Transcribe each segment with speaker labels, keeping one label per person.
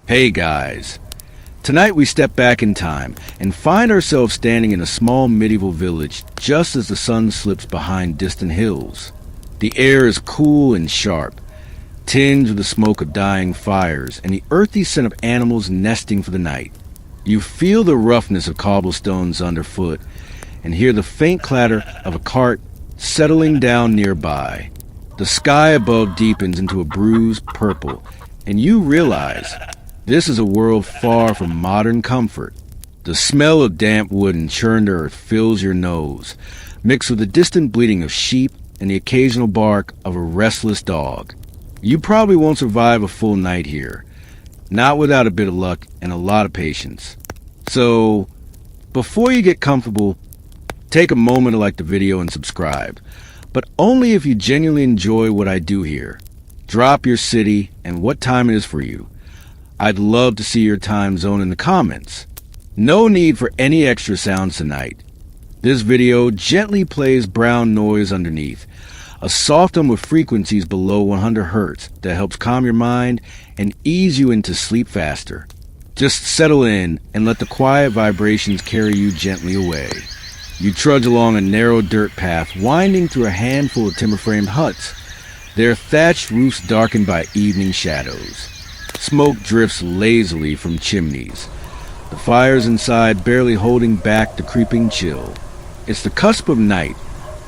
Speaker 1: Hey guys, tonight we step back in time and find ourselves standing in a small medieval village just as the sun slips behind distant hills. The air is cool and sharp, tinged with the smoke of dying fires and the earthy scent of animals nesting for the night. You feel the roughness of cobblestones underfoot and hear the faint clatter of a cart settling down nearby. The sky above deepens into a bruised purple, and you realize this is a world far from modern comfort. The smell of damp wood and churned earth fills your nose, mixed with the distant bleating of sheep and the occasional bark of a restless dog. You probably won't survive a full night here, not without a bit of luck and a lot of patience. So, before you get comfortable, take a moment to like the video and subscribe, but only if you genuinely enjoy what I do here. Drop your city and what time it is for you. I'd love to see your time zone in the comments. No need for any extra sounds tonight. This video gently plays brown noise underneath, a soft hum with frequencies below 100 Hz that helps calm your mind and ease you into sleep faster. Just settle in and let the quiet vibrations carry you gently away. You trudge along a narrow dirt path winding through a handful of timber-framed huts, their thatched roofs darkened by evening shadows. Smoke drifts lazily from chimneys, the fires inside barely holding back the creeping chill. It's the cusp of night,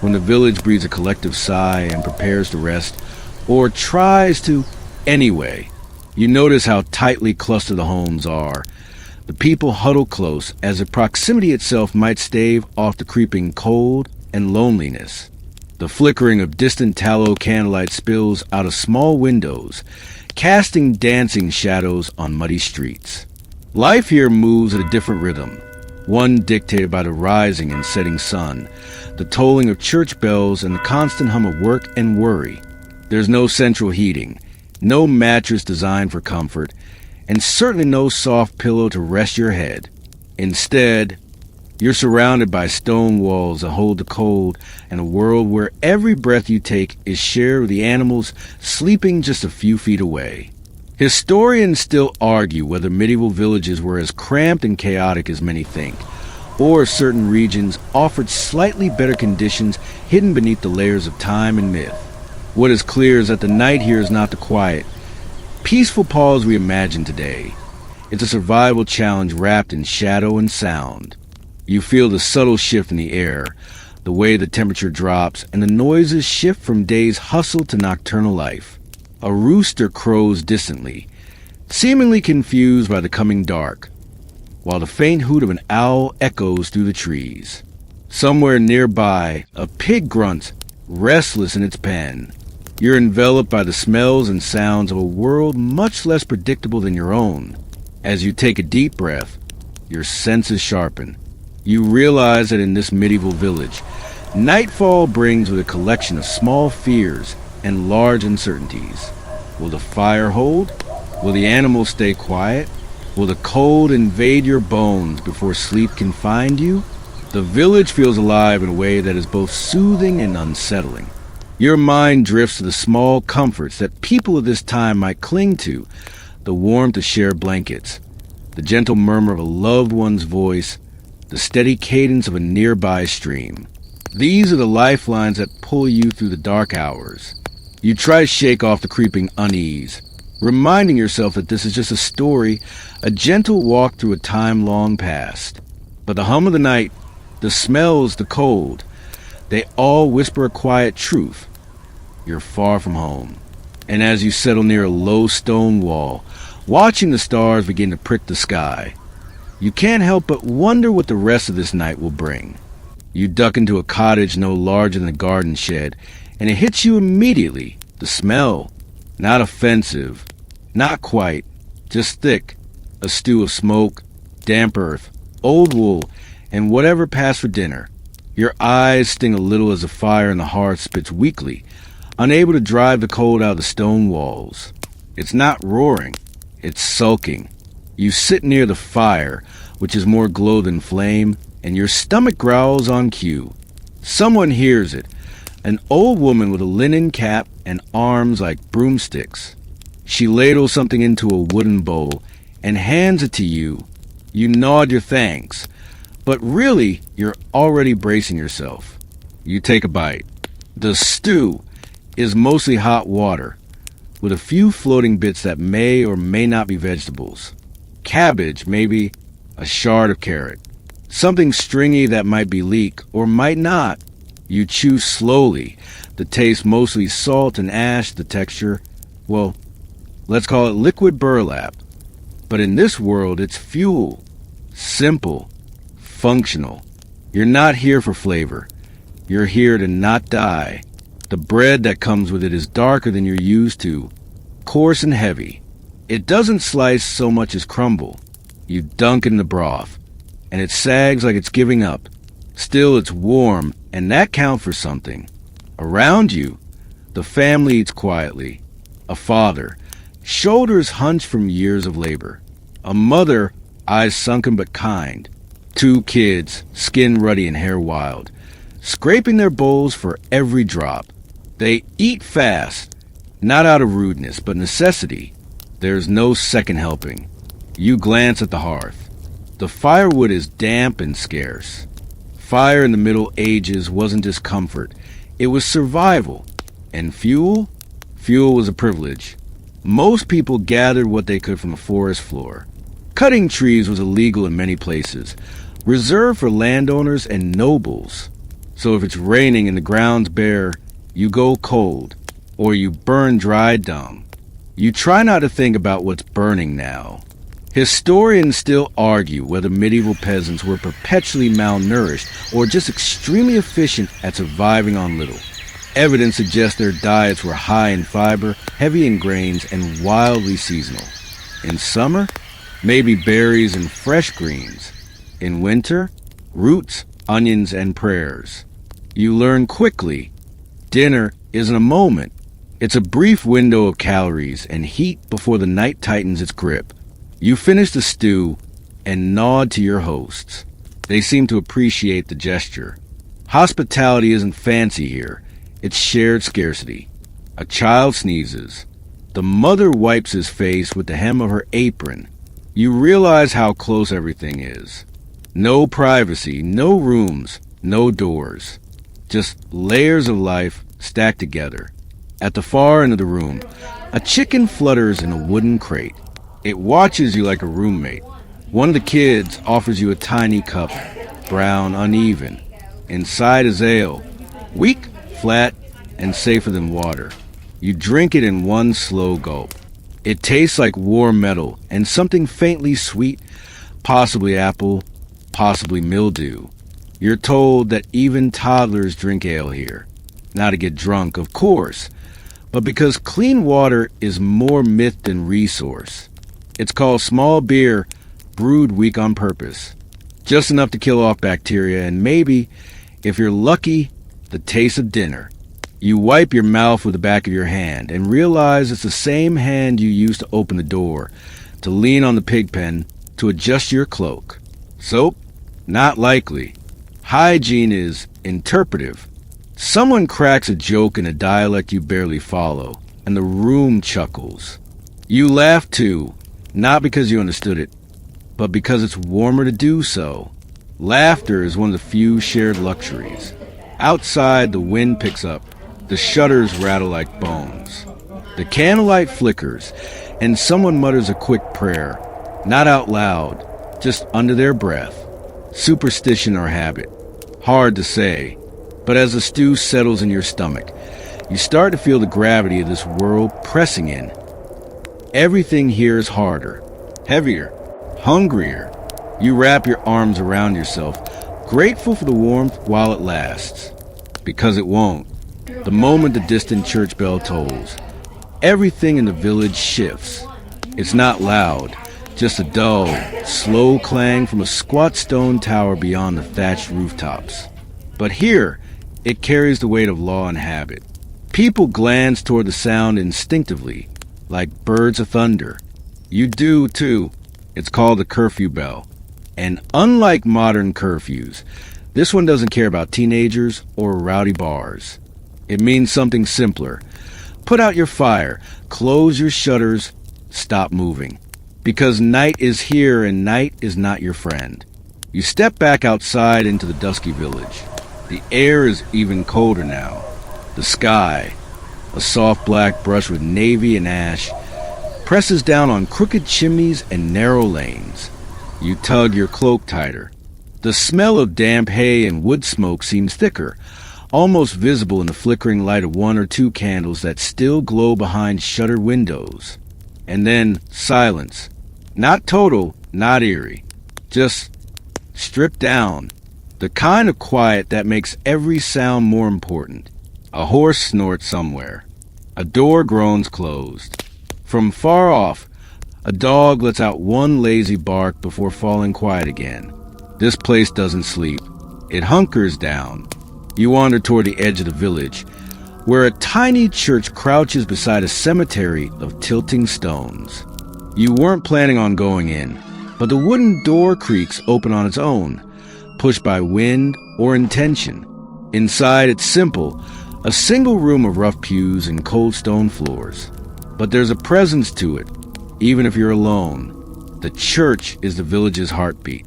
Speaker 1: when the village breathes a collective sigh and prepares to rest, or tries to anyway. You notice how tightly clustered the homes are. The people huddle close, as if proximity itself might stave off the creeping cold and loneliness. The flickering of distant tallow candlelight spills out of small windows, casting dancing shadows on muddy streets. Life here moves at a different rhythm, one dictated by the rising and setting sun, the tolling of church bells, and the constant hum of work and worry. There's no central heating, no mattress designed for comfort, and certainly no soft pillow to rest your head. Instead, you're surrounded by stone walls that hold the cold and a world where every breath you take is shared with the animals sleeping just a few feet away. Historians still argue whether medieval villages were as cramped and chaotic as many think, or if certain regions offered slightly better conditions hidden beneath the layers of time and myth. What is clear is that the night here is not the quiet, peaceful pause we imagine today. It's a survival challenge wrapped in shadow and sound. You feel the subtle shift in the air, the way the temperature drops, and the noises shift from day's hustle to nocturnal life. A rooster crows distantly, seemingly confused by the coming dark, while the faint hoot of an owl echoes through the trees. Somewhere nearby, a pig grunts, restless in its pen. You're enveloped by the smells and sounds of a world much less predictable than your own. As you take a deep breath, your senses sharpen. You realize that in this medieval village, nightfall brings with a collection of small fears and large uncertainties. Will the fire hold? Will the animals stay quiet? Will the cold invade your bones before sleep can find you? The village feels alive in a way that is both soothing and unsettling. Your mind drifts to the small comforts that people of this time might cling to, the warmth of shared blankets, the gentle murmur of a loved one's voice, the steady cadence of a nearby stream. These are the lifelines that pull you through the dark hours. You try to shake off the creeping unease, reminding yourself that this is just a story, a gentle walk through a time long past. But the hum of the night, the smells, the cold, they all whisper a quiet truth. You're far from home. And as you settle near a low stone wall, watching the stars begin to prick the sky, you can't help but wonder what the rest of this night will bring. You duck into a cottage no larger than a garden shed, and it hits you immediately. The smell. Not offensive. Not quite. Just thick. A stew of smoke, damp earth, old wool, and whatever passed for dinner. Your eyes sting a little as the fire in the hearth spits weakly, unable to drive the cold out of the stone walls. It's not roaring. It's sulking. You sit near the fire, which is more glow than flame, and your stomach growls on cue. Someone hears it, an old woman with a linen cap and arms like broomsticks. She ladles something into a wooden bowl, and hands it to you. You nod your thanks, but really, you're already bracing yourself. You take a bite. The stew is mostly hot water, with a few floating bits that may or may not be vegetables. Cabbage, maybe a shard of carrot. Something stringy that might be leek or might not. You chew slowly. The taste mostly salt and ash, the texture, well, let's call it liquid burlap. But in this world, it's fuel. Simple. Functional. You're not here for flavor. You're here to not die. The bread that comes with it is darker than you're used to, coarse and heavy. It doesn't slice so much as crumble. You dunk in the broth, and it sags like it's giving up. Still, it's warm, and that counts for something. Around you, the family eats quietly. A father, shoulders hunched from years of labor. A mother, eyes sunken but kind. 2 kids, skin ruddy and hair wild, scraping their bowls for every drop. They eat fast, not out of rudeness, but necessity. There's no second helping. You glance at the hearth. The firewood is damp and scarce. Fire in the Middle Ages wasn't just comfort. It was survival. And fuel? Fuel was a privilege. Most people gathered what they could from the forest floor. Cutting trees was illegal in many places, reserved for landowners and nobles. So if it's raining and the ground's bare, you go cold, or you burn dry dung. You try not to think about what's burning now. Historians still argue whether medieval peasants were perpetually malnourished or just extremely efficient at surviving on little. Evidence suggests their diets were high in fiber, heavy in grains, and wildly seasonal. In summer, maybe berries and fresh greens. In winter, roots, onions, and prayers. You learn quickly. Dinner isn't a moment. It's a brief window of calories and heat before the night tightens its grip. You finish the stew and nod to your hosts. They seem to appreciate the gesture. Hospitality isn't fancy here. It's shared scarcity. A child sneezes. The mother wipes his face with the hem of her apron. You realize how close everything is. No privacy, no rooms, no doors. Just layers of life stacked together. At the far end of the room, a chicken flutters in a wooden crate. It watches you like a roommate. One of the kids offers you a tiny cup, brown, uneven. Inside is ale, weak, flat, and safer than water. You drink it in one slow gulp. It tastes like warm metal and something faintly sweet, possibly apple, possibly mildew. You're told that even toddlers drink ale here. Not to get drunk, of course, but because clean water is more myth than resource. It's called small beer, brewed weak on purpose. Just enough to kill off bacteria and maybe, if you're lucky, the taste of dinner. You wipe your mouth with the back of your hand and realize it's the same hand you used to open the door, to lean on the pig pen, to adjust your cloak. Soap? Not likely. Hygiene is interpretive. Someone cracks a joke in a dialect you barely follow, and the room chuckles. You laugh too, not because you understood it, but because it's warmer to do so. Laughter is one of the few shared luxuries. Outside, the wind picks up. The shutters rattle like bones. The candlelight flickers, and someone mutters a quick prayer, not out loud, just under their breath. Superstition or habit. Hard to say, but as the stew settles in your stomach, you start to feel the gravity of this world pressing in. Everything here is harder, heavier, hungrier. You wrap your arms around yourself, grateful for the warmth while it lasts. Because it won't. The moment the distant church bell tolls, everything in the village shifts. It's not loud, just a dull, slow clang from a squat stone tower beyond the thatched rooftops. But here, it carries the weight of law and habit. People glance toward the sound instinctively, like birds of thunder. You do, too. It's called the curfew bell. And unlike modern curfews, this one doesn't care about teenagers or rowdy bars. It means something simpler. Put out your fire, close your shutters, stop moving. Because night is here and night is not your friend. You step back outside into the dusky village. The air is even colder now. The sky, a soft black brush with navy and ash, presses down on crooked chimneys and narrow lanes. You tug your cloak tighter. The smell of damp hay and wood smoke seems thicker, almost visible in the flickering light of one or two candles that still glow behind shuttered windows. And then silence. Not total, not eerie. Just stripped down. The kind of quiet that makes every sound more important. A horse snorts somewhere. A door groans closed. From far off, a dog lets out one lazy bark before falling quiet again. This place doesn't sleep. It hunkers down. You wander toward the edge of the village, where a tiny church crouches beside a cemetery of tilting stones. You weren't planning on going in, but the wooden door creaks open on its own, pushed by wind or intention. Inside, it's simple, a single room of rough pews and cold stone floors. But there's a presence to it, even if you're alone. The church is the village's heartbeat,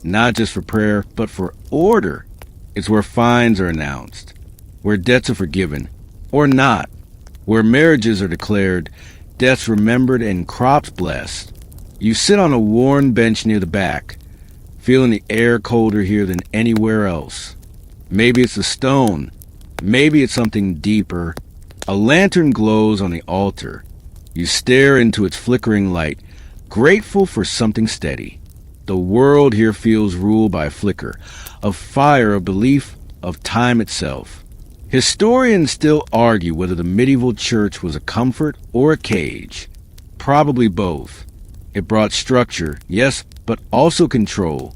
Speaker 1: not just for prayer, but for order. It's where fines are announced, where debts are forgiven, or not, where marriages are declared, deaths remembered, and crops blessed. You sit on a worn bench near the back, feeling the air colder here than anywhere else. Maybe it's the stone, maybe it's something deeper. A lantern glows on the altar. You stare into its flickering light, grateful for something steady. The world here feels ruled by a flicker, of fire, of belief, of time itself. Historians still argue whether the medieval church was a comfort or a cage. Probably both. It brought structure, yes, but also control.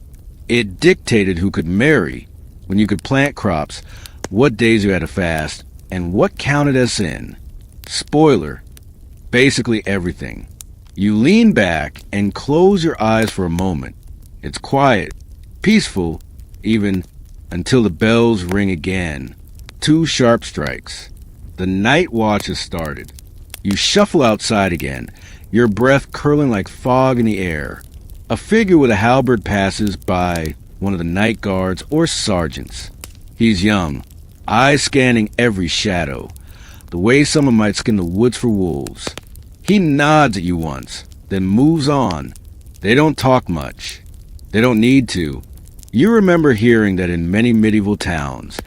Speaker 1: It dictated who could marry, when you could plant crops, what days you had to fast, and what counted as sin. Spoiler, basically everything. You lean back and close your eyes for a moment. It's quiet, peaceful, even until the bells ring again. 2 sharp strikes. The night watch has started. You shuffle outside again, your breath curling like fog in the air. A figure with a halberd passes by, one of the night guards or sergeants. He's young, eyes scanning every shadow, the way someone might skin the woods for wolves. He nods at you once, then moves on. They don't talk much. They don't need to. You remember hearing that in many medieval towns,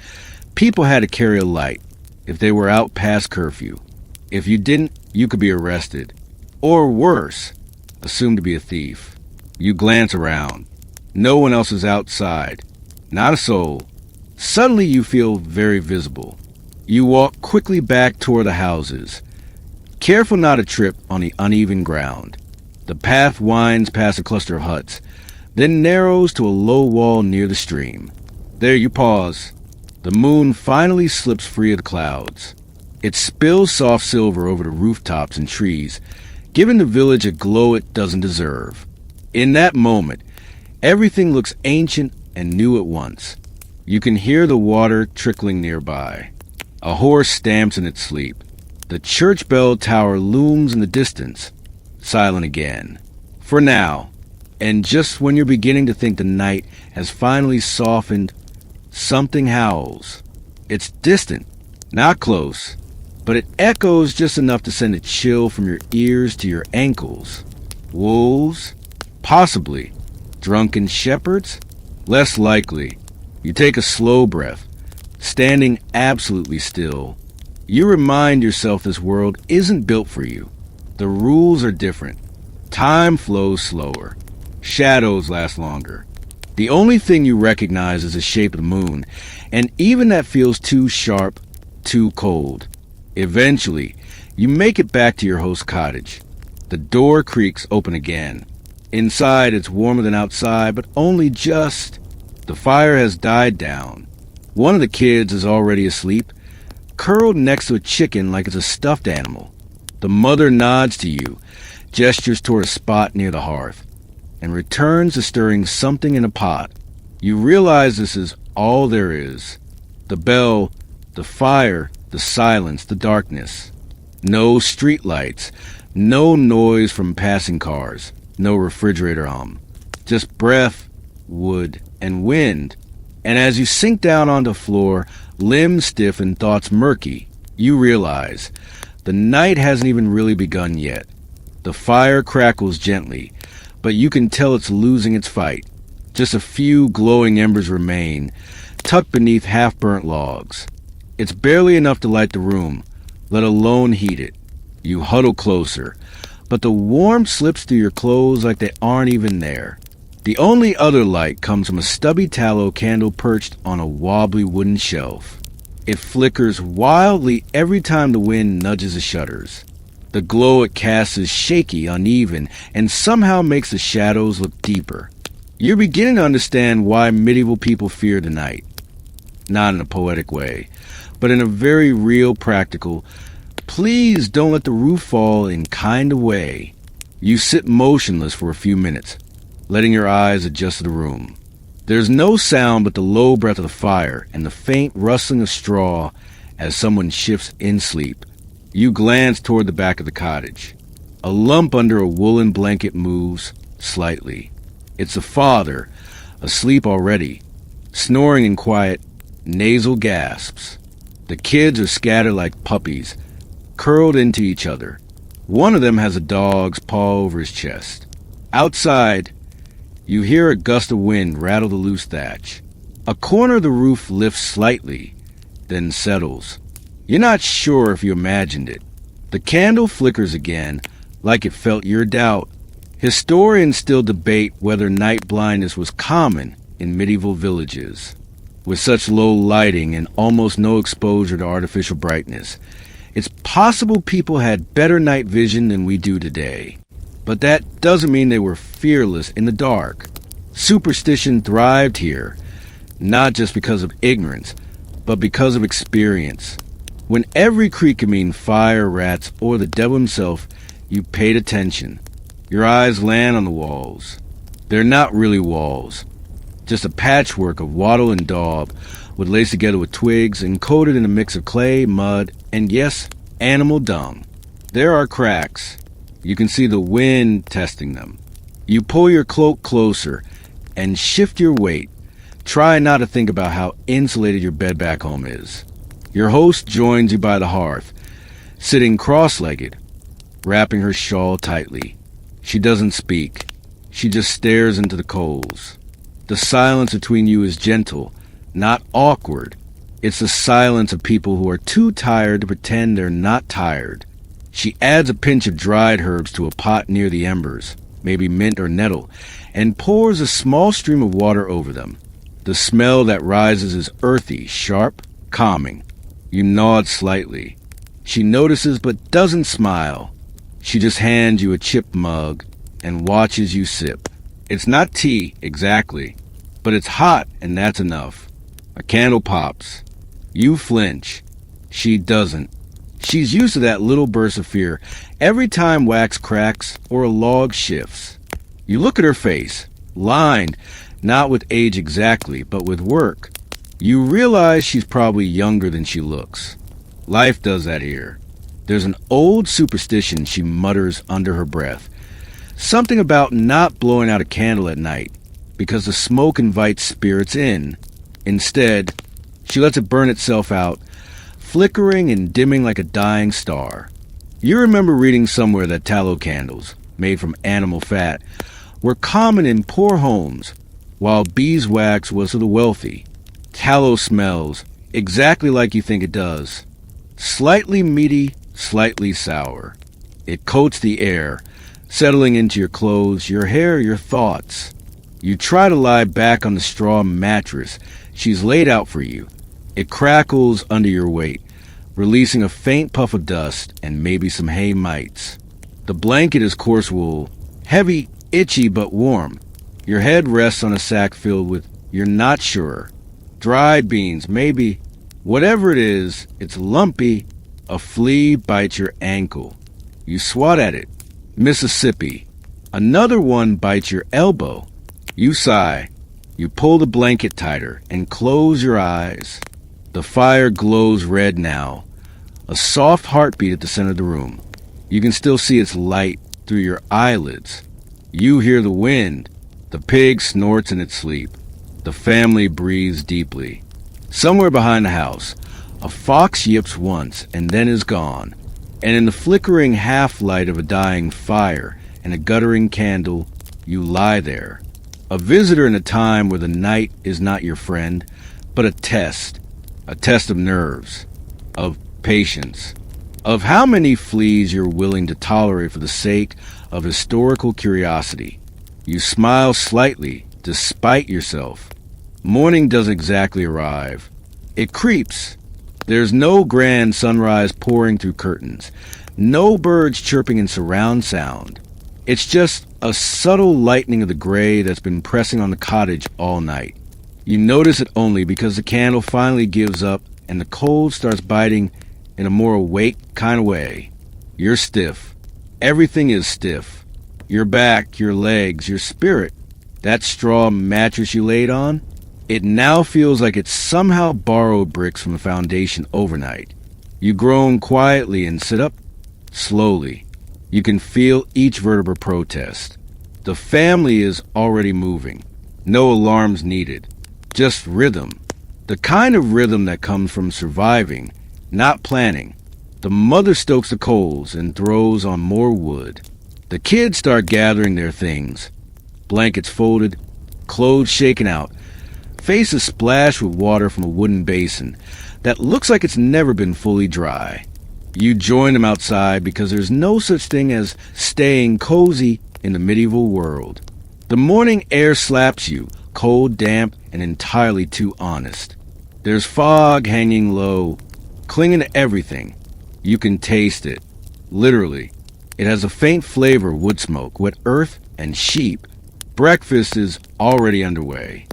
Speaker 1: people had to carry a light if they were out past curfew. If you didn't, you could be arrested. Or worse, assumed to be a thief. You glance around. No one else is outside. Not a soul. Suddenly you feel very visible. You walk quickly back toward the houses, careful not to trip on the uneven ground. The path winds past a cluster of huts, then narrows to a low wall near the stream. There you pause. The moon finally slips free of the clouds. It spills soft silver over the rooftops and trees, giving the village a glow it doesn't deserve. In that moment, everything looks ancient and new at once. You can hear the water trickling nearby. A horse stamps in its sleep. The church bell tower looms in the distance, silent again. For now, and just when you're beginning to think the night has finally softened, something howls. It's distant, not close, but it echoes just enough to send a chill from your ears to your ankles. Wolves? Possibly. Drunken shepherds? Less likely. You take a slow breath, standing absolutely still. You remind yourself this world isn't built for you. The rules are different. Time flows slower. Shadows last longer. The only thing you recognize is the shape of the moon, and even that feels too sharp, too cold. Eventually, you make it back to your host's cottage. The door creaks open again. Inside, it's warmer than outside, but only just. The fire has died down. One of the kids is already asleep, curled next to a chicken like it's a stuffed animal. The mother nods to you, gestures toward a spot near the hearth, and returns to stirring something in a pot. You realize this is all there is. The bell, the fire, the silence, the darkness. No street lights, no noise from passing cars. No refrigerator hum. Just breath, wood, and wind. And as you sink down onto the floor, limbs stiff and thoughts murky, you realize the night hasn't even really begun yet. The fire crackles gently, but you can tell it's losing its fight. Just a few glowing embers remain, tucked beneath half-burnt logs. It's barely enough to light the room, let alone heat it. You huddle closer, but the warmth slips through your clothes like they aren't even there. The only other light comes from a stubby tallow candle perched on a wobbly wooden shelf. It flickers wildly every time the wind nudges the shutters. The glow it casts is shaky, uneven, and somehow makes the shadows look deeper. You're beginning to understand why medieval people fear the night. Not in a poetic way, but in a very real, practical, please don't let the roof fall in kind of way. You sit motionless for a few minutes, letting your eyes adjust to the room. There's no sound but the low breath of the fire and the faint rustling of straw as someone shifts in sleep. You glance toward the back of the cottage. A lump under a woolen blanket moves slightly. It's the father, asleep already, snoring in quiet, nasal gasps. The kids are scattered like puppies, curled into each other. One of them has a dog's paw over his chest. Outside, you hear a gust of wind rattle the loose thatch. A corner of the roof lifts slightly, then settles. You're not sure if you imagined it. The candle flickers again, like it felt your doubt. Historians still debate whether night blindness was common in medieval villages. With such low lighting and almost no exposure to artificial brightness, it's possible people had better night vision than we do today. But that doesn't mean they were fearless in the dark. Superstition thrived here, not just because of ignorance, but because of experience. When every creak could mean fire, rats, or the devil himself, you paid attention. Your eyes land on the walls. They're not really walls, just a patchwork of wattle and daub, with laced together with twigs and coated in a mix of clay, mud, and yes, animal dung. There are cracks. You can see the wind testing them. You pull your cloak closer and shift your weight. Try not to think about how insulated your bed back home is. Your host joins you by the hearth, sitting cross-legged, wrapping her shawl tightly. She doesn't speak. She just stares into the coals. The silence between you is gentle, not awkward. It's the silence of people who are too tired to pretend they're not tired. She adds a pinch of dried herbs to a pot near the embers, maybe mint or nettle, and pours a small stream of water over them. The smell that rises is earthy, sharp, calming. You nod slightly. She notices but doesn't smile. She just hands you a chipped mug and watches you sip. It's not tea, exactly, but it's hot and that's enough. A candle pops. You flinch. She doesn't. She's used to that little burst of fear every time wax cracks or a log shifts. You look at her face, lined, not with age exactly, but with work. You realize she's probably younger than she looks. Life does that here. There's an old superstition she mutters under her breath. Something about not blowing out a candle at night, because the smoke invites spirits in. Instead, she lets it burn itself out, flickering and dimming like a dying star. You remember reading somewhere that tallow candles, made from animal fat, were common in poor homes, while beeswax was for the wealthy. Tallow smells exactly like you think it does. Slightly meaty, slightly sour. It coats the air, settling into your clothes, your hair, your thoughts. You try to lie back on the straw mattress she's laid out for you. It crackles under your weight, releasing a faint puff of dust and maybe some hay mites. The blanket is coarse wool, heavy, itchy, but warm. Your head rests on a sack filled with, you're not sure, dried beans, maybe. Whatever it is, it's lumpy. A flea bites your ankle. You swat at it. Mississippi. Another one bites your elbow. You sigh. You pull the blanket tighter and close your eyes. The fire glows red now. A soft heartbeat at the center of the room. You can still see its light through your eyelids. You hear the wind. The pig snorts in its sleep. The family breathes deeply. Somewhere behind the house, a fox yips once and then is gone. And in the flickering half-light of a dying fire and a guttering candle, you lie there. A visitor in a time where the night is not your friend, but a test of nerves, of patience, of how many fleas you're willing to tolerate for the sake of historical curiosity. You smile slightly, despite yourself. Morning doesn't exactly arrive. It creeps. There's no grand sunrise pouring through curtains, no birds chirping in surround sound. It's just a subtle lightening of the gray that's been pressing on the cottage all night. You notice it only because the candle finally gives up and the cold starts biting in a more awake kind of way. You're stiff. Everything is stiff. Your back, your legs, your spirit. That straw mattress you laid on, it now feels like it's somehow borrowed bricks from the foundation overnight. You groan quietly and sit up slowly. You can feel each vertebra protest. The family is already moving. No alarms needed. Just rhythm. The kind of rhythm that comes from surviving, not planning. The mother stokes the coals and throws on more wood. The kids start gathering their things. Blankets folded, clothes shaken out, faces splashed with water from a wooden basin that looks like it's never been fully dry. You join them outside because there's no such thing as staying cozy in the medieval world. The morning air slaps you, cold, damp, and entirely too honest. There's fog hanging low, clinging to everything. You can taste it. Literally. It has a faint flavor of wood smoke, wet earth, and sheep. Breakfast is already underway.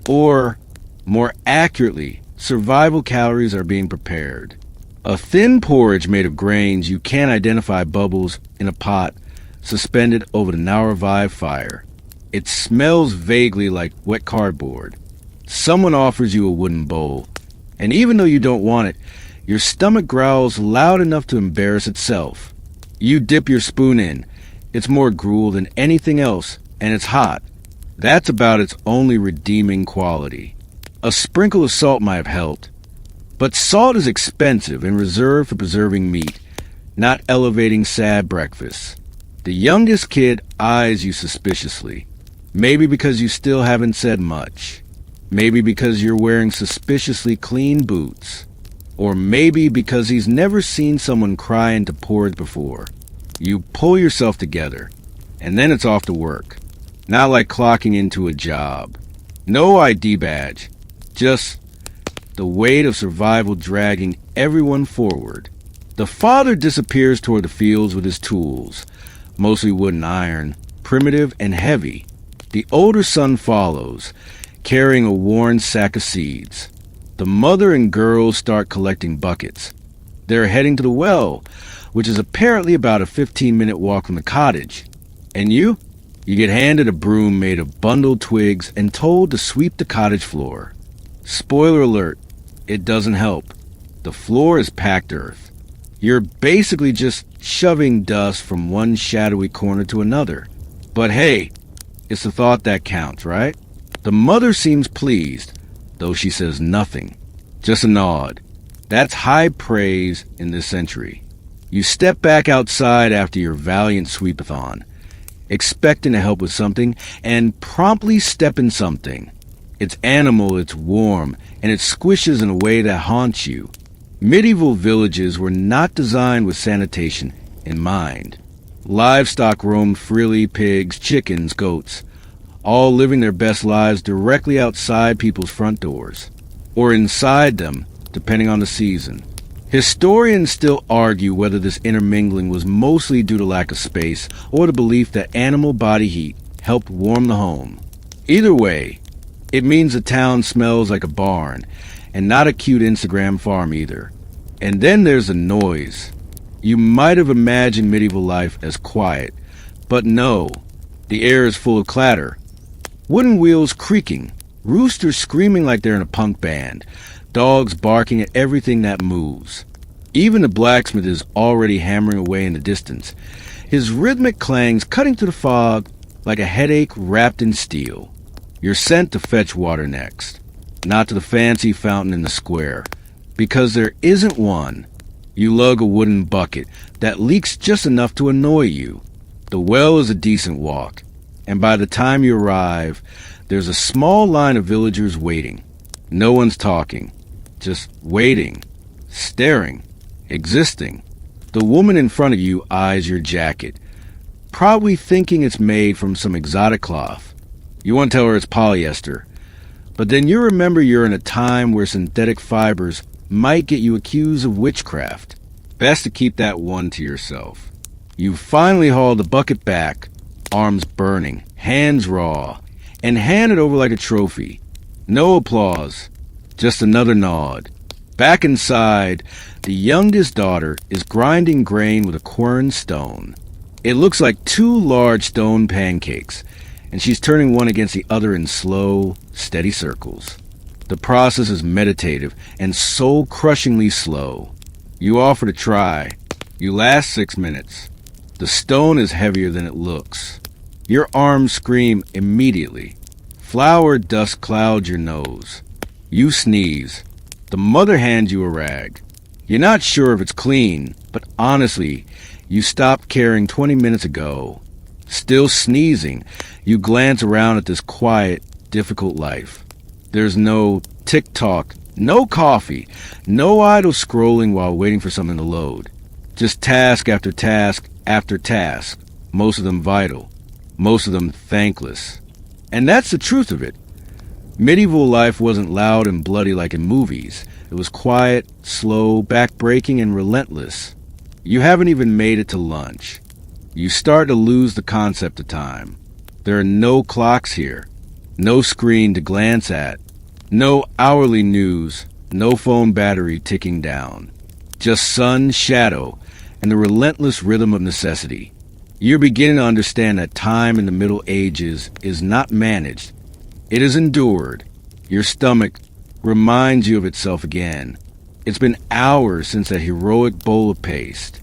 Speaker 1: Or, more accurately, survival calories are being prepared. A thin porridge made of grains you can't identify bubbles in a pot suspended over the now revived fire. It smells vaguely like wet cardboard. Someone offers you a wooden bowl, and even though you don't want it, your stomach growls loud enough to embarrass itself. You dip your spoon in. It's more gruel than anything else, and it's hot. That's about its only redeeming quality. A sprinkle of salt might have helped. But salt is expensive and reserved for preserving meat, not elevating sad breakfasts. The youngest kid eyes you suspiciously. Maybe because you still haven't said much. Maybe because you're wearing suspiciously clean boots. Or maybe because he's never seen someone cry into porridge before. You pull yourself together, and then it's off to work. Not like clocking into a job. No ID badge. Just the weight of survival dragging everyone forward. The father disappears toward the fields with his tools, mostly wood and iron, primitive and heavy. The older son follows, carrying a worn sack of seeds. The mother and girls start collecting buckets. They're heading to the well, which is apparently about a 15-minute walk from the cottage. And you? You get handed a broom made of bundled twigs and told to sweep the cottage floor. Spoiler alert, it doesn't help. The floor is packed earth. You're basically just shoving dust from one shadowy corner to another. But hey, it's the thought that counts, right? The mother seems pleased, though she says nothing. Just a nod. That's high praise in this century. You step back outside after your valiant sweepathon, expecting to help with something, and promptly step in something. It's animal, it's warm, and it squishes in a way that haunts you. Medieval villages were not designed with sanitation in mind. Livestock roamed freely, pigs, chickens, goats, all living their best lives directly outside people's front doors, or inside them, depending on the season. Historians still argue whether this intermingling was mostly due to lack of space or the belief that animal body heat helped warm the home. Either way, it means the town smells like a barn, and not a cute Instagram farm either. And then there's the noise. You might have imagined medieval life as quiet, but no, the air is full of clatter. Wooden wheels creaking, roosters screaming like they're in a punk band, dogs barking at everything that moves. Even the blacksmith is already hammering away in the distance, his rhythmic clangs cutting through the fog like a headache wrapped in steel. You're sent to fetch water next, not to the fancy fountain in the square, because there isn't one. You lug a wooden bucket that leaks just enough to annoy you. The well is a decent walk, and by the time you arrive, there's a small line of villagers waiting. No one's talking, just waiting, staring, existing. The woman in front of you eyes your jacket, probably thinking it's made from some exotic cloth. You want to tell her it's polyester, but then you remember you're in a time where synthetic fibers might get you accused of witchcraft. Best to keep that one to yourself. You finally haul the bucket back, arms burning, hands raw, and hand it over like a trophy. No applause, just another nod. Back inside, the youngest daughter is grinding grain with a quern stone. It looks like two large stone pancakes, and she's turning one against the other in slow, steady circles. The process is meditative and soul-crushingly slow. You offer to try. You last 6 minutes. The stone is heavier than it looks. Your arms scream immediately. Flour dust clouds your nose. You sneeze. The mother hands you a rag. You're not sure if it's clean, but honestly, you stopped caring 20 minutes ago. Still sneezing, you glance around at this quiet, difficult life. There's no tick-tock, no coffee, no idle scrolling while waiting for something to load. Just task after task after task, most of them vital, most of them thankless. And that's the truth of it. Medieval life wasn't loud and bloody like in movies. It was quiet, slow, back-breaking, and relentless. You haven't even made it to lunch. You start to lose the concept of time. There are no clocks here, no screen to glance at, no hourly news, no phone battery ticking down. Just sun, shadow, and the relentless rhythm of necessity. You're beginning to understand that time in the Middle Ages is not managed. It is endured. Your stomach reminds you of itself again. It's been hours since that heroic bowl of paste.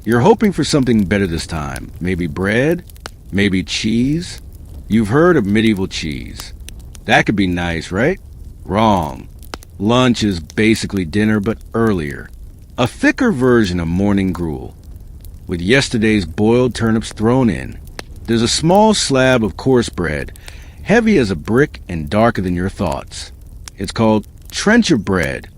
Speaker 1: You're hoping for something better this time. Maybe bread? Maybe cheese? You've heard of medieval cheese. That could be nice, right? Wrong. Lunch is basically dinner, but earlier. A thicker version of morning gruel, with yesterday's boiled turnips thrown in. There's a small slab of coarse bread, heavy as a brick and darker than your thoughts. It's called trencher bread,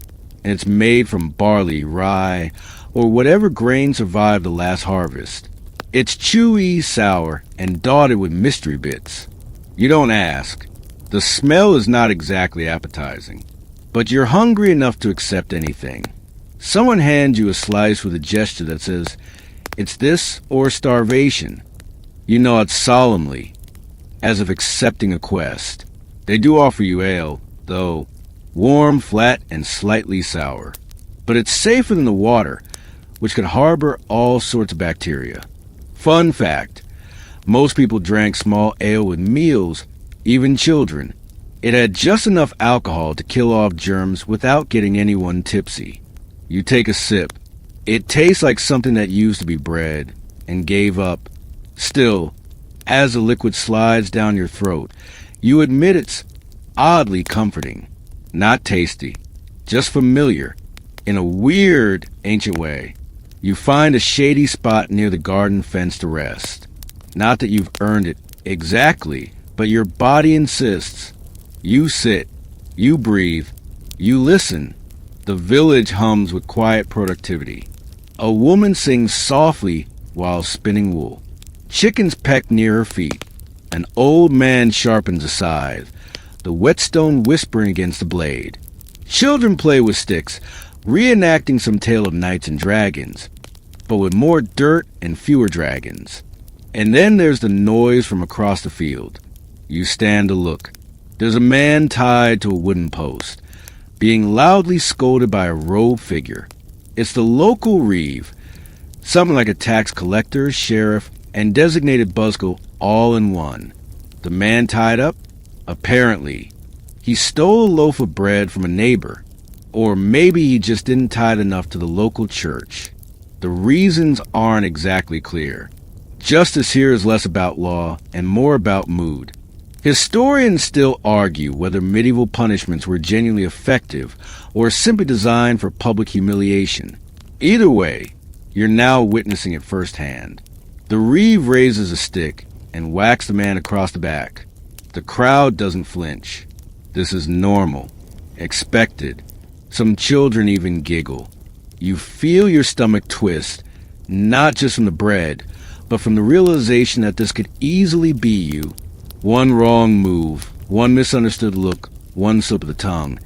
Speaker 1: and it's made from barley, rye, or whatever grain survived the last harvest. It's chewy, sour, and dotted with mystery bits. You don't ask. The smell is not exactly appetizing, but you're hungry enough to accept anything. Someone hands you a slice with a gesture that says, "It's this or starvation." You nod solemnly, as if accepting a quest. They do offer you ale, though, warm, flat, and slightly sour. But it's safer than the water, which could harbor all sorts of bacteria. Fun fact, most people drank small ale with meals, even children. It had just enough alcohol to kill off germs without getting anyone tipsy. You take a sip. It tastes like something that used to be bread and gave up. Still, as the liquid slides down your throat, you admit it's oddly comforting. Not tasty, just familiar, in a weird, ancient way. You find a shady spot near the garden fence to rest. Not that you've earned it exactly, but your body insists. You sit, you breathe, you listen. The village hums with quiet productivity. A woman sings softly while spinning wool. Chickens peck near her feet. An old man sharpens a scythe, the whetstone whispering against the blade. Children play with sticks, reenacting some tale of knights and dragons, but with more dirt and fewer dragons. And then there's the noise from across the field. You stand to look. There's a man tied to a wooden post, being loudly scolded by a robed figure. It's the local reeve, something like a tax collector, sheriff, and designated buzzkill all in one. The man tied up? Apparently, he stole a loaf of bread from a neighbor, or maybe he just didn't tie it enough to the local church. The reasons aren't exactly clear, Justice here is less about law and more about mood. Historians still argue whether medieval punishments were genuinely effective or simply designed for public humiliation. Either way, you're now witnessing it firsthand. The reeve raises a stick and whacks the man across the back. The crowd doesn't flinch. This is normal, expected. Some children even giggle. You feel your stomach twist, not just from the bread, but from the realization that this could easily be you. One wrong move, one misunderstood look, one slip of the tongue,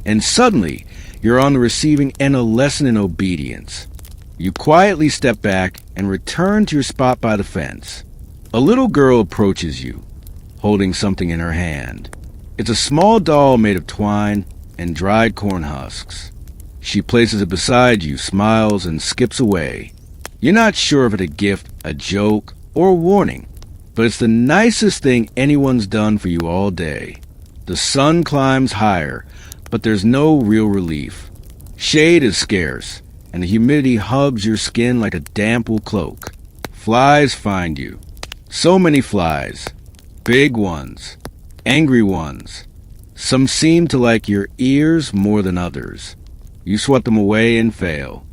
Speaker 1: and suddenly you're on the receiving end of a lesson in obedience. You quietly step back and return to your spot by the fence. A little girl approaches you, holding something in her hand. It's a small doll made of twine and dried corn husks. She places it beside you, smiles, and skips away. You're not sure if it's a gift, a joke, or a warning, but it's the nicest thing anyone's done for you all day. The sun climbs higher, but there's no real relief. Shade is scarce, and the humidity hugs your skin like a damp wool cloak. Flies find you. So many flies. Big ones. Angry ones. Some seem to like your ears more than others. You swat them away and fail.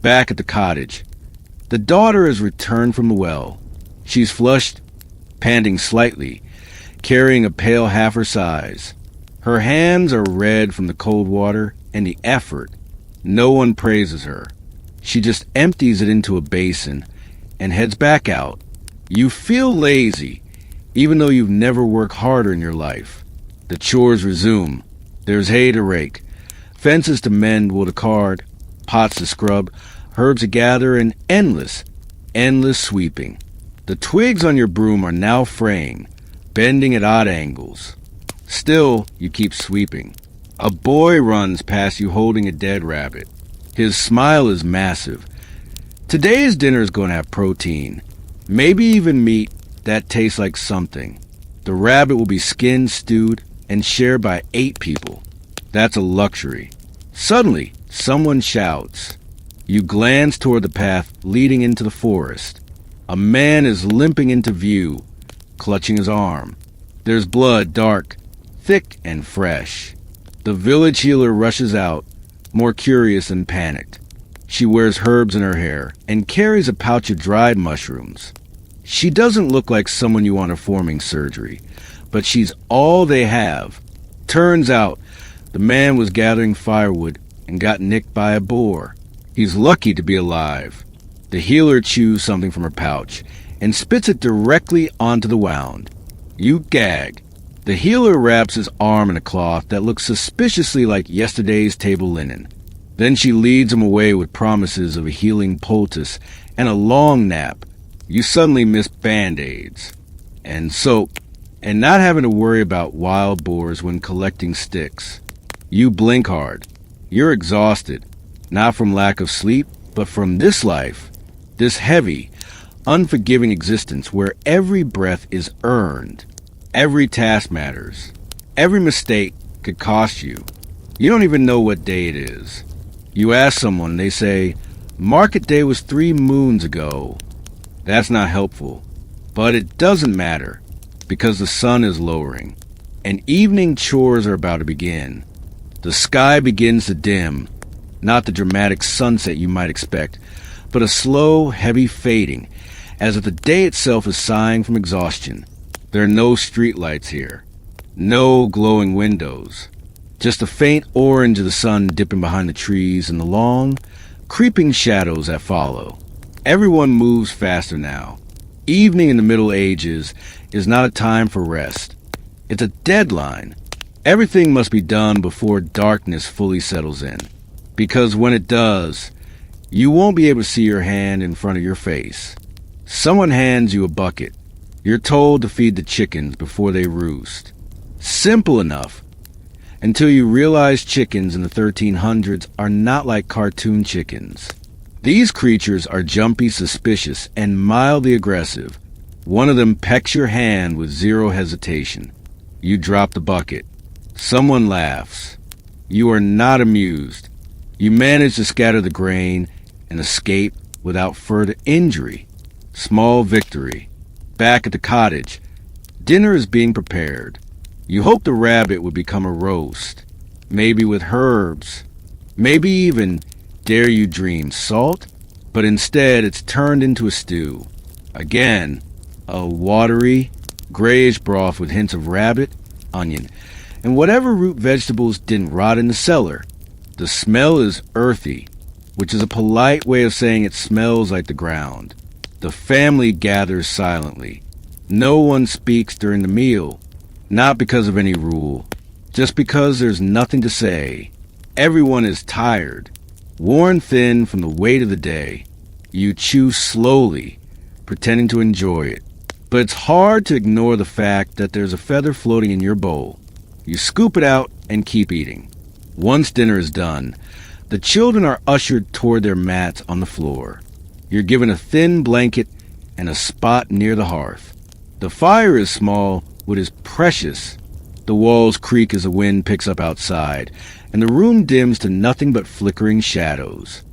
Speaker 1: Back at the cottage. The daughter has returned from the well. She's flushed, panting slightly, carrying a pail half her size. Her hands are red from the cold water and the effort. No one praises her. She just empties it into a basin and heads back out. You feel lazy, even though you've never worked harder in your life. The chores resume. There's hay to rake, fences to mend, wood to card, pots to scrub, herbs to gather, and endless sweeping. The twigs on your broom are now fraying, bending at odd angles. Still, you keep sweeping. A boy runs past you holding a dead rabbit. His smile is massive. Today's dinner is going to have protein, maybe even meat that tastes like something. The rabbit will be skinned, stewed, and shared by 8 people. That's a luxury. Suddenly, someone shouts. You glance toward the path leading into the forest. A man is limping into view, clutching his arm. There's blood, dark, thick, and fresh. The village healer rushes out, more curious than panicked. She wears herbs in her hair and carries a pouch of dried mushrooms. She doesn't look like someone you want performing surgery, but she's all they have. Turns out, the man was gathering firewood and got nicked by a boar. He's lucky to be alive. The healer chews something from her pouch and spits it directly onto the wound. You gag. The healer wraps his arm in a cloth that looks suspiciously like yesterday's table linen. Then she leads him away with promises of a healing poultice and a long nap. You suddenly miss Band-Aids and soap and not having to worry about wild boars when collecting sticks. You blink hard. You're exhausted, not from lack of sleep, but from this life, this heavy, unforgiving existence where every breath is earned. Every task matters. Every mistake could cost you. You don't even know what day it is. You ask someone, they say, market day was 3 moons ago. That's not helpful. But it doesn't matter, because the sun is lowering, and evening chores are about to begin. The sky begins to dim, not the dramatic sunset you might expect, but a slow, heavy fading, as if the day itself is sighing from exhaustion. There are no streetlights here, no glowing windows, just a faint orange of the sun dipping behind the trees and the long, creeping shadows that follow. Everyone moves faster now. Evening in the Middle Ages is not a time for rest. It's a deadline. Everything must be done before darkness fully settles in, because when it does, you won't be able to see your hand in front of your face. Someone hands you a bucket. You're told to feed the chickens before they roost. Simple enough, until you realize chickens in the 1300s are not like cartoon chickens. These creatures are jumpy, suspicious, and mildly aggressive. One of them pecks your hand with zero hesitation. You drop the bucket. Someone laughs. You are not amused. You manage to scatter the grain and escape without further injury. Small victory. Back at the cottage, dinner is being prepared. You hope the rabbit would become a roast, maybe with herbs, maybe even, dare you dream, salt, but instead it's turned into a stew. Again, a watery, grayish broth with hints of rabbit, onion, and whatever root vegetables didn't rot in the cellar. The smell is earthy, which is a polite way of saying it smells like the ground. The family gathers silently. No one speaks during the meal, not because of any rule, just because there's nothing to say. Everyone is tired, worn thin from the weight of the day. You chew slowly, pretending to enjoy it. But it's hard to ignore the fact that there's a feather floating in your bowl. You scoop it out and keep eating. Once dinner is done, the children are ushered toward their mats on the floor. You're given a thin blanket and a spot near the hearth. The fire is small, but is precious. The walls creak as the wind picks up outside, and the room dims to nothing but flickering shadows.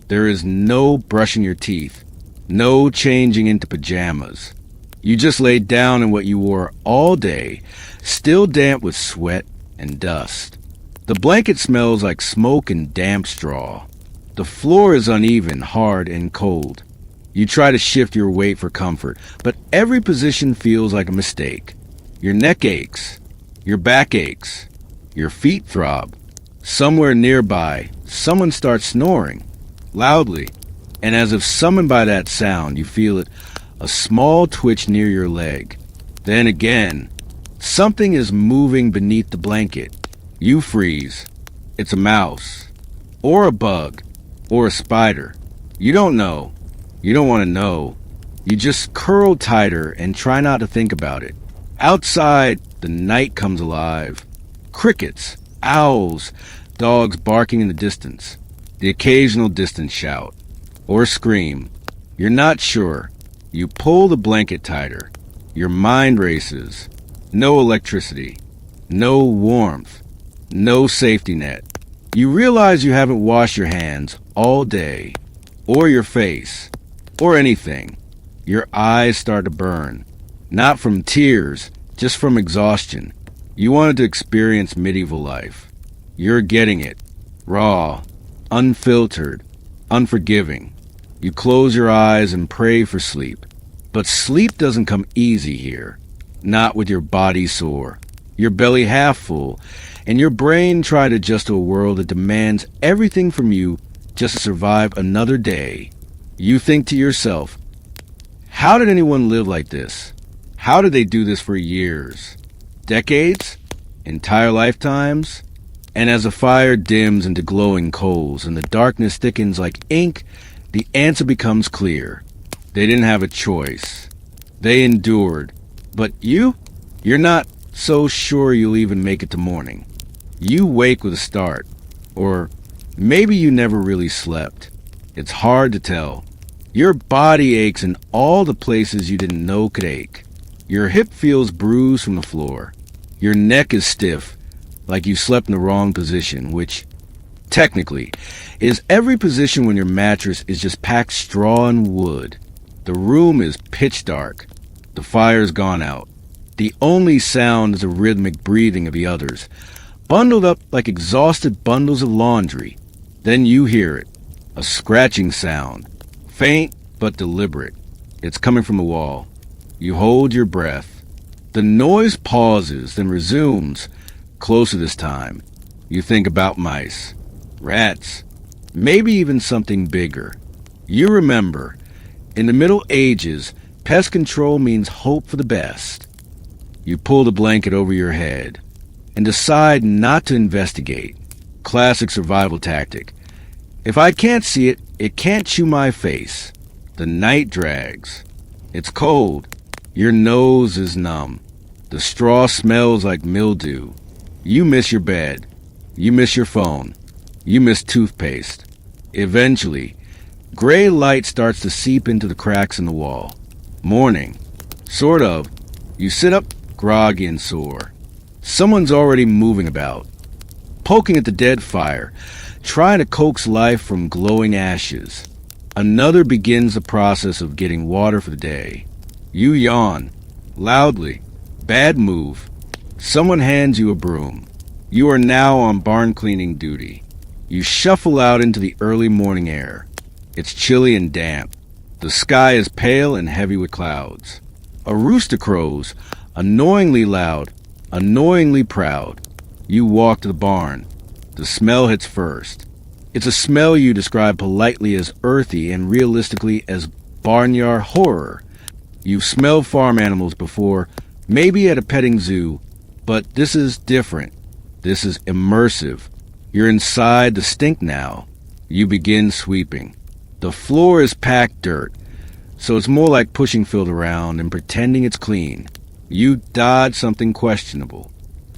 Speaker 1: There is no brushing your teeth, no changing into pajamas. You just lay down in what you wore all day, still damp with sweat and dust. The blanket smells like smoke and damp straw. The floor is uneven, hard, and cold. You try to shift your weight for comfort, but every position feels like a mistake. Your neck aches. Your back aches. Your feet throb. Somewhere nearby, someone starts snoring, loudly, and as if summoned by that sound, you feel it, a small twitch near your leg. Then again, something is moving beneath the blanket. You freeze. It's a mouse, or a bug, or a spider. You don't know. You don't want to know. You just curl tighter and try not to think about it. Outside, the night comes alive. Crickets, owls, dogs barking in the distance. The occasional distant shout. Or scream. You're not sure. You pull the blanket tighter. Your mind races. No electricity. No warmth. No safety net. You realize you haven't washed your hands all day. Or your face. Or anything. Your eyes start to burn. Not from tears, just from exhaustion. You wanted to experience medieval life. You're getting it. Raw, unfiltered, unforgiving. You close your eyes and pray for sleep. But sleep doesn't come easy here. Not with your body sore, your belly half full, and your brain tried to adjust to a world that demands everything from you just to survive another day. You think to yourself, how did anyone live like this? How did they do this for years? Decades? Entire lifetimes? And as the fire dims into glowing coals and the darkness thickens like ink, the answer becomes clear. They didn't have a choice. They endured. But you're not so sure you'll even make it to morning. You wake with a start. Or maybe you never really slept. It's hard to tell. Your body aches in all the places you didn't know could ache. Your hip feels bruised from the floor. Your neck is stiff, like you slept in the wrong position, which, technically, is every position when your mattress is just packed straw and wood. The room is pitch dark. The fire's gone out. The only sound is the rhythmic breathing of the others, bundled up like exhausted bundles of laundry. Then you hear it, a scratching sound, faint but deliberate. It's coming from the wall. You hold your breath. The noise pauses, then resumes, closer this time. You think about mice, rats, maybe even something bigger. You remember, in the Middle Ages, pest control means hope for the best. You pull the blanket over your head and decide not to investigate. Classic survival tactic. If I can't see it, it can't chew my face. The night drags. It's cold. Your nose is numb. The straw smells like mildew. You miss your bed. You miss your phone. You miss toothpaste. Eventually, gray light starts to seep into the cracks in the wall. Morning. Sort of. You sit up, groggy and sore. Someone's already moving about, poking at the dead fire, trying to coax life from glowing ashes. Another begins the process of getting water for the day. You yawn. Loudly. Bad move. Someone hands you a broom. You are now on barn cleaning duty. You shuffle out into the early morning air. It's chilly and damp. The sky is pale and heavy with clouds. A rooster crows, annoyingly loud, annoyingly proud. You walk to the barn. The smell hits first. It's a smell you describe politely as earthy and realistically as barnyard horror. You've smelled farm animals before, maybe at a petting zoo, but this is different. This is immersive. You're inside the stink now. You begin sweeping. The floor is packed dirt, so it's more like pushing filth around and pretending it's clean. You dodge something questionable.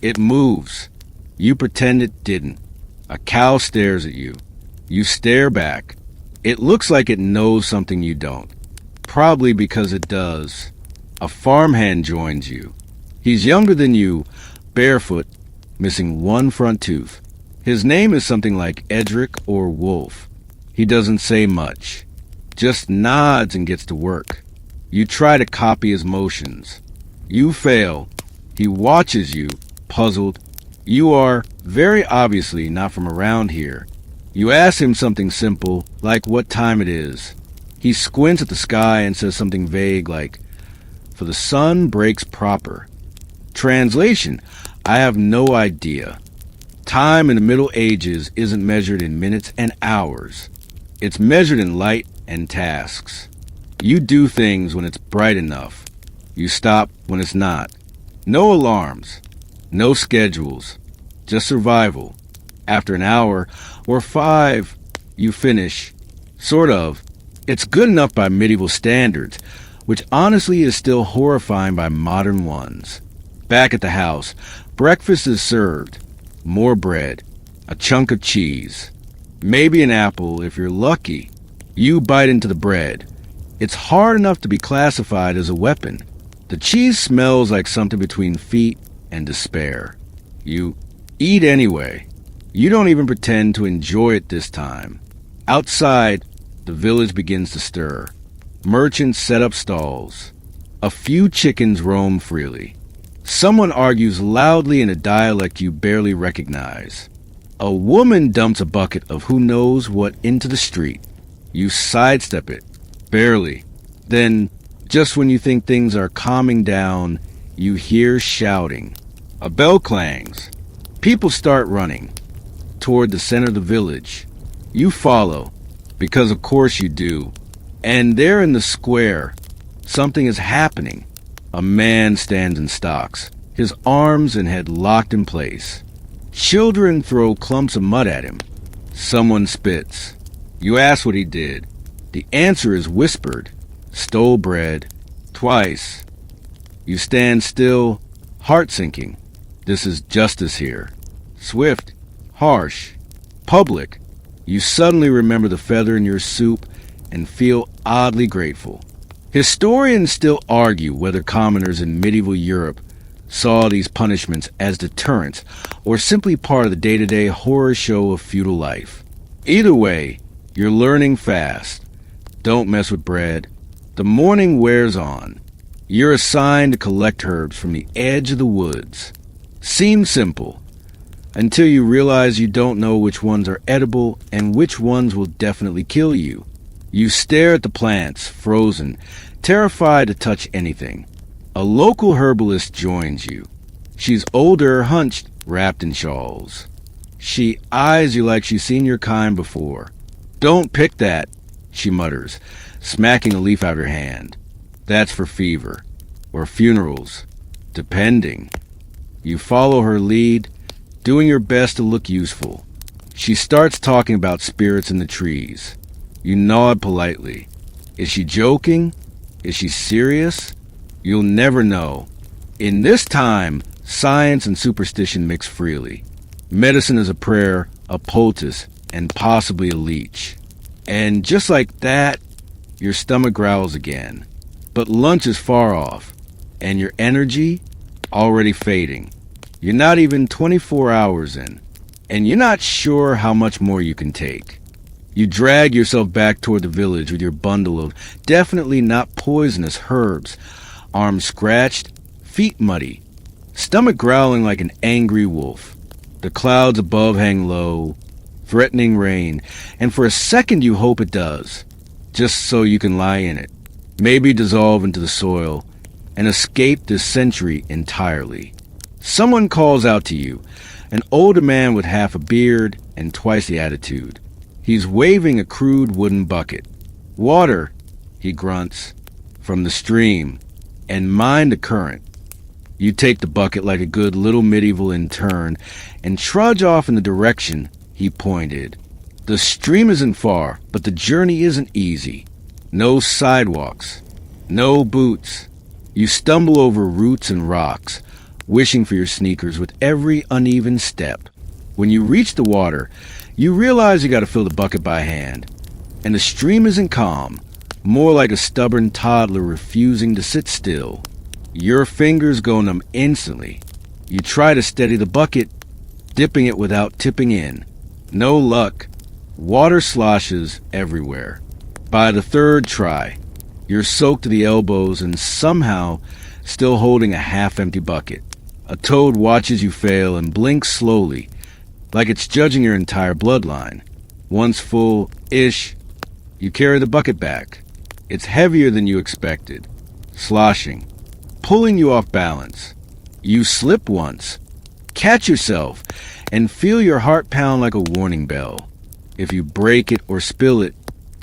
Speaker 1: It moves. You pretend it didn't. A cow stares at you. You stare back. It looks like it knows something you don't. Probably because it does. A farmhand joins you. He's younger than you, barefoot, missing one front tooth. His name is something like Edric or Wolf. He doesn't say much, just nods and gets to work. You try to copy his motions. You fail. He watches you, puzzled. You are, very obviously, not from around here. You ask him something simple, like what time it is. He squints at the sky and says something vague like, "For the sun breaks proper." Translation, I have no idea. Time in the Middle Ages isn't measured in minutes and hours. It's measured in light and tasks. You do things when it's bright enough. You stop when it's not. No alarms. No schedules. Just survival. After an hour, or 5, you finish. Sort of. It's good enough by medieval standards, which honestly is still horrifying by modern ones. Back at the house, breakfast is served. More bread. A chunk of cheese. Maybe an apple if you're lucky. You bite into the bread. It's hard enough to be classified as a weapon. The cheese smells like something between feet and despair. You eat anyway. You don't even pretend to enjoy it this time. Outside, the village begins to stir. Merchants set up stalls. A few chickens roam freely. Someone argues loudly in a dialect you barely recognize. A woman dumps a bucket of who knows what into the street. You sidestep it, barely. Then, just when you think things are calming down, you hear shouting. A bell clangs. People start running toward the center of the village. You follow, because of course you do. And there in the square, something is happening. A man stands in stocks, his arms and head locked in place. Children throw clumps of mud at him. Someone spits. You ask what he did. The answer is whispered. Stole bread. Twice. You stand still, heart sinking. This is justice here. Swift. Harsh. Public. You suddenly remember the feather in your soup and feel oddly grateful. Historians still argue whether commoners in medieval Europe saw these punishments as deterrents or simply part of the day-to-day horror show of feudal life. Either way, you're learning fast. Don't mess with bread. The morning wears on. You're assigned to collect herbs from the edge of the woods. Seems simple, until you realize you don't know which ones are edible and which ones will definitely kill you. You stare at the plants, frozen, terrified to touch anything. A local herbalist joins you. She's older, hunched, wrapped in shawls. She eyes you like she's seen your kind before. "Don't pick that," she mutters, smacking a leaf out of her hand. "That's for fever. Or funerals. Depending." You follow her lead, doing your best to look useful. She starts talking about spirits in the trees. You nod politely. Is she joking? Is she serious? You'll never know. In this time, science and superstition mix freely. Medicine is a prayer, a poultice, and possibly a leech. And just like that, your stomach growls again. But lunch is far off, and your energy already fading. You're not even 24 hours in, and you're not sure how much more you can take. You drag yourself back toward the village with your bundle of definitely not poisonous herbs, arms scratched, feet muddy, stomach growling like an angry wolf. The clouds above hang low, threatening rain, and for a second you hope it does, just so you can lie in it, maybe dissolve into the soil, and escape this century entirely. Someone calls out to you, an older man with half a beard and twice the attitude. He's waving a crude wooden bucket. "Water," he grunts, "from the stream, and mind the current." You take the bucket like a good little medieval intern and trudge off in the direction he pointed. The stream isn't far, but the journey isn't easy. No sidewalks, no boots. You stumble over roots and rocks, wishing for your sneakers with every uneven step. When you reach the water, you realize you got to fill the bucket by hand. And the stream isn't calm, more like a stubborn toddler refusing to sit still. Your fingers go numb instantly. You try to steady the bucket, dipping it without tipping in. No luck. Water sloshes everywhere. By the third try, you're soaked to the elbows and somehow still holding a half-empty bucket. A toad watches you fail and blinks slowly, like it's judging your entire bloodline. Once full-ish, you carry the bucket back. It's heavier than you expected, sloshing, pulling you off balance. You slip once, catch yourself, and feel your heart pound like a warning bell. If you break it or spill it,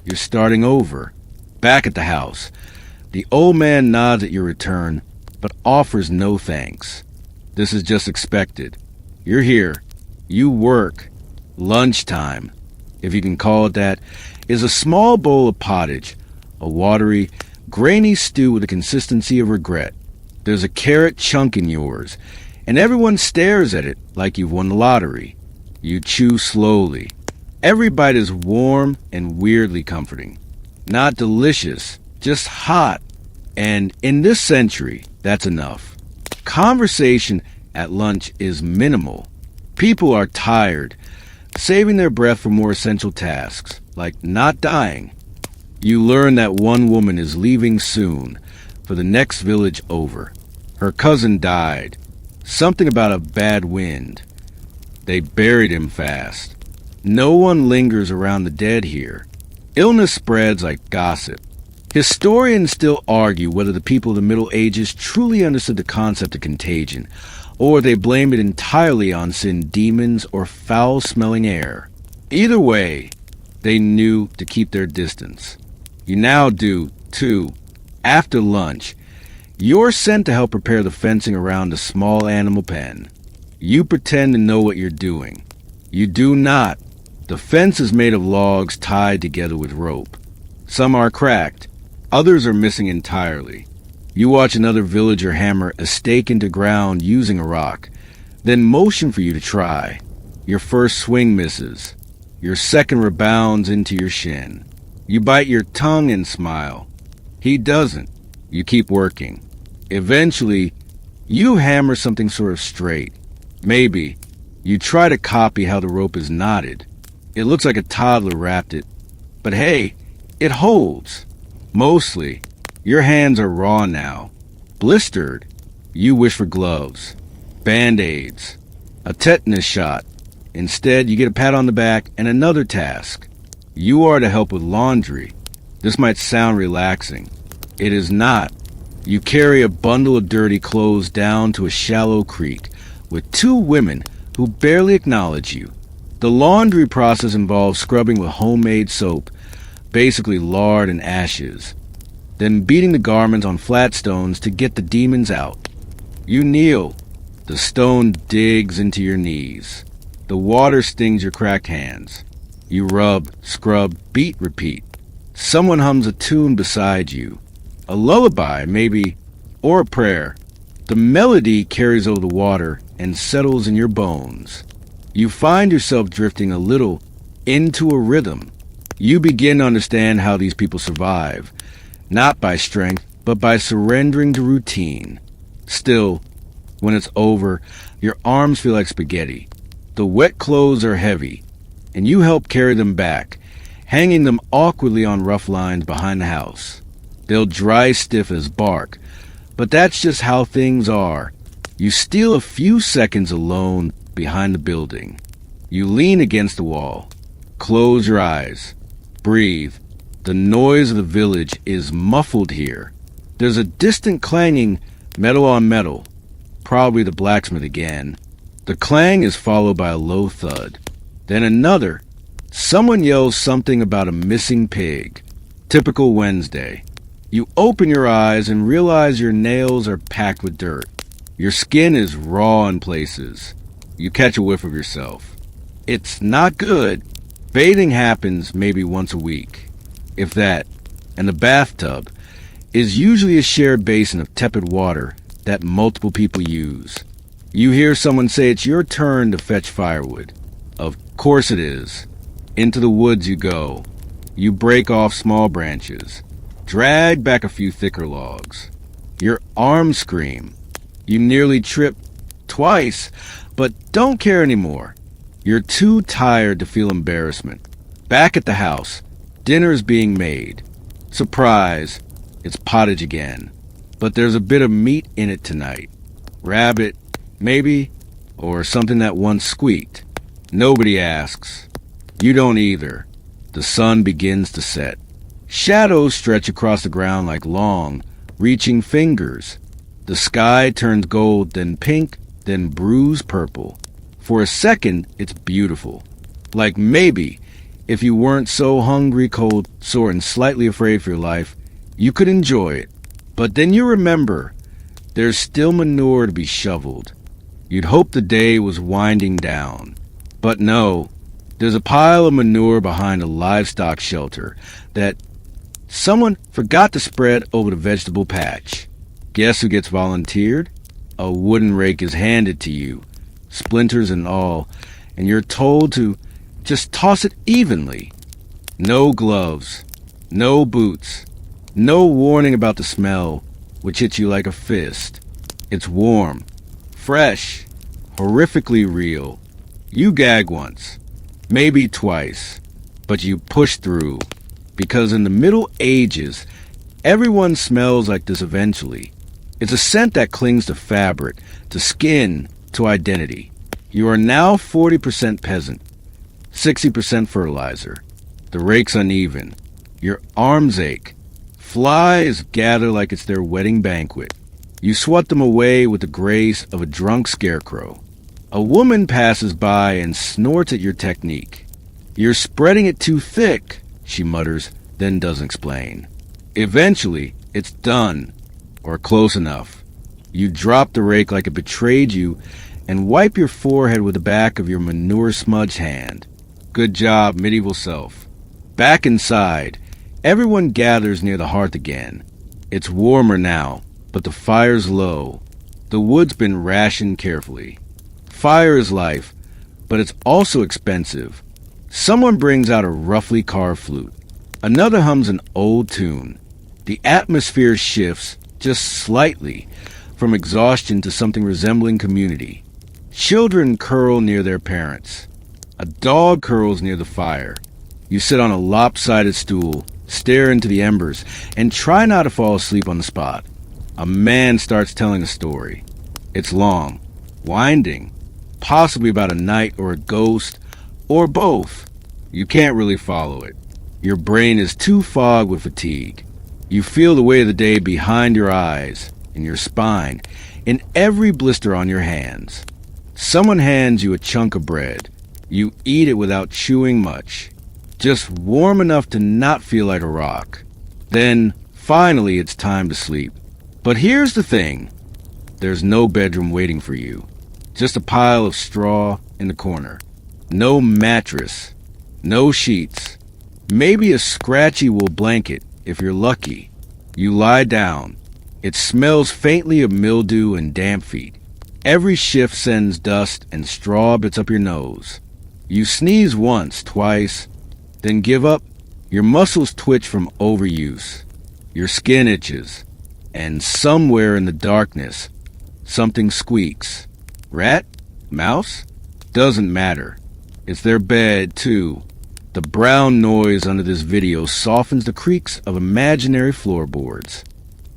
Speaker 1: you're starting over. Back at the house, the old man nods at your return, but offers no thanks. This is just expected. You're here. You work. Lunchtime, if you can call it that, is a small bowl of pottage, a watery, grainy stew with the consistency of regret. There's a carrot chunk in yours, and everyone stares at it like you've won the lottery. You chew slowly. Every bite is warm and weirdly comforting. Not delicious, just hot. And in this century, that's enough. Conversation at lunch is minimal. People are tired, saving their breath for more essential tasks, like not dying. You learn that one woman is leaving soon, for the next village over. Her cousin died. Something about a bad wind. They buried him fast. No one lingers around the dead here. Illness spreads like gossip. Historians still argue whether the people of the Middle Ages truly understood the concept of contagion, or they blame it entirely on sin demons or foul-smelling air. Either way, they knew to keep their distance. You now do, too. After lunch, you're sent to help prepare the fencing around the small animal pen. You pretend to know what you're doing. You do not. The fence is made of logs tied together with rope. Some are cracked. Others are missing entirely. You watch another villager hammer a stake into ground using a rock, then motion for you to try. Your first swing misses. Your second rebounds into your shin. You bite your tongue and smile. He doesn't. You keep working. Eventually, you hammer something sort of straight. Maybe. You try to copy how the rope is knotted. It looks like a toddler wrapped it. But hey, it holds. Mostly. Your hands are raw now. Blistered. You wish for gloves. Band-aids. A tetanus shot. Instead, you get a pat on the back and another task. You are to help with laundry. This might sound relaxing. It is not. You carry a bundle of dirty clothes down to a shallow creek with two women who barely acknowledge you. The laundry process involves scrubbing with homemade soap, basically lard and ashes, then beating the garments on flat stones to get the demons out. You kneel. The stone digs into your knees. The water stings your cracked hands. You rub, scrub, beat, repeat. Someone hums a tune beside you. A lullaby, maybe, or a prayer. The melody carries over the water and settles in your bones. You find yourself drifting a little into a rhythm. You begin to understand how these people survive, not by strength, but by surrendering to routine. Still, when it's over, your arms feel like spaghetti. The wet clothes are heavy, and you help carry them back, hanging them awkwardly on rough lines behind the house. They'll dry stiff as bark, but that's just how things are. You steal a few seconds alone behind the building. You lean against the wall. Close your eyes. Breathe. The noise of the village is muffled here. There's a distant clanging, metal on metal. Probably the blacksmith again. The clang is followed by a low thud. Then another. Someone yells something about a missing pig. Typical Wednesday. You open your eyes and realize your nails are packed with dirt. Your skin is raw in places. You catch a whiff of yourself. It's not good. Bathing happens maybe once a week, if that, and the bathtub is usually a shared basin of tepid water that multiple people use. You hear someone say it's your turn to fetch firewood. Of course it is. Into the woods you go. You break off small branches. Drag back a few thicker logs. Your arms scream. You nearly trip twice, but don't care anymore. You're too tired to feel embarrassment. Back at the house, dinner's being made. Surprise, it's pottage again. But there's a bit of meat in it tonight. Rabbit, maybe, or something that once squeaked. Nobody asks. You don't either. The sun begins to set. Shadows stretch across the ground like long, reaching fingers. The sky turns gold, then pink, then bruised purple. For a second, it's beautiful. Like maybe, if you weren't so hungry, cold, sore, and slightly afraid for your life, you could enjoy it. But then you remember, there's still manure to be shoveled. You'd hope the day was winding down. But no, there's a pile of manure behind a livestock shelter that someone forgot to spread over the vegetable patch. Guess who gets volunteered? A wooden rake is handed to you, splinters and all, and you're told to just toss it evenly. No gloves, no boots, no warning about the smell, which hits you like a fist. It's warm, fresh, horrifically real. You gag once, maybe twice, but you push through, because in the Middle Ages, everyone smells like this eventually. It's a scent that clings to fabric, to skin, to identity. You are now 40% peasant, 60% fertilizer. The rake's uneven. Your arms ache. Flies gather like it's their wedding banquet. You swat them away with the grace of a drunk scarecrow. A woman passes by and snorts at your technique. You're spreading it too thick, she mutters, then doesn't explain. Eventually, it's done, or close enough. You drop the rake like it betrayed you and wipe your forehead with the back of your manure-smudged hand. Good job, medieval self. Back inside, everyone gathers near the hearth again. It's warmer now, but the fire's low. The wood's been rationed carefully. Fire is life, but it's also expensive. Someone brings out a roughly carved flute. Another hums an old tune. The atmosphere shifts, just slightly, from exhaustion to something resembling community. Children curl near their parents. A dog curls near the fire. You sit on a lopsided stool, stare into the embers, and try not to fall asleep on the spot. A man starts telling a story. It's long, winding, possibly about a knight or a ghost, or both. You can't really follow it. Your brain is too fogged with fatigue. You feel the weight of the day behind your eyes, in your spine, in every blister on your hands. Someone hands you a chunk of bread. You eat it without chewing much, just warm enough to not feel like a rock. Then, finally, it's time to sleep. But here's the thing. There's no bedroom waiting for you. Just a pile of straw in the corner. No mattress. No sheets. Maybe a scratchy wool blanket, if you're lucky. You lie down. It smells faintly of mildew and damp feet. Every shift sends dust and straw bits up your nose. You sneeze once, twice, then give up. Your muscles twitch from overuse. Your skin itches. And somewhere in the darkness, something squeaks. Rat? Mouse? Doesn't matter. It's their bed, too. The brown noise under this video softens the creaks of imaginary floorboards.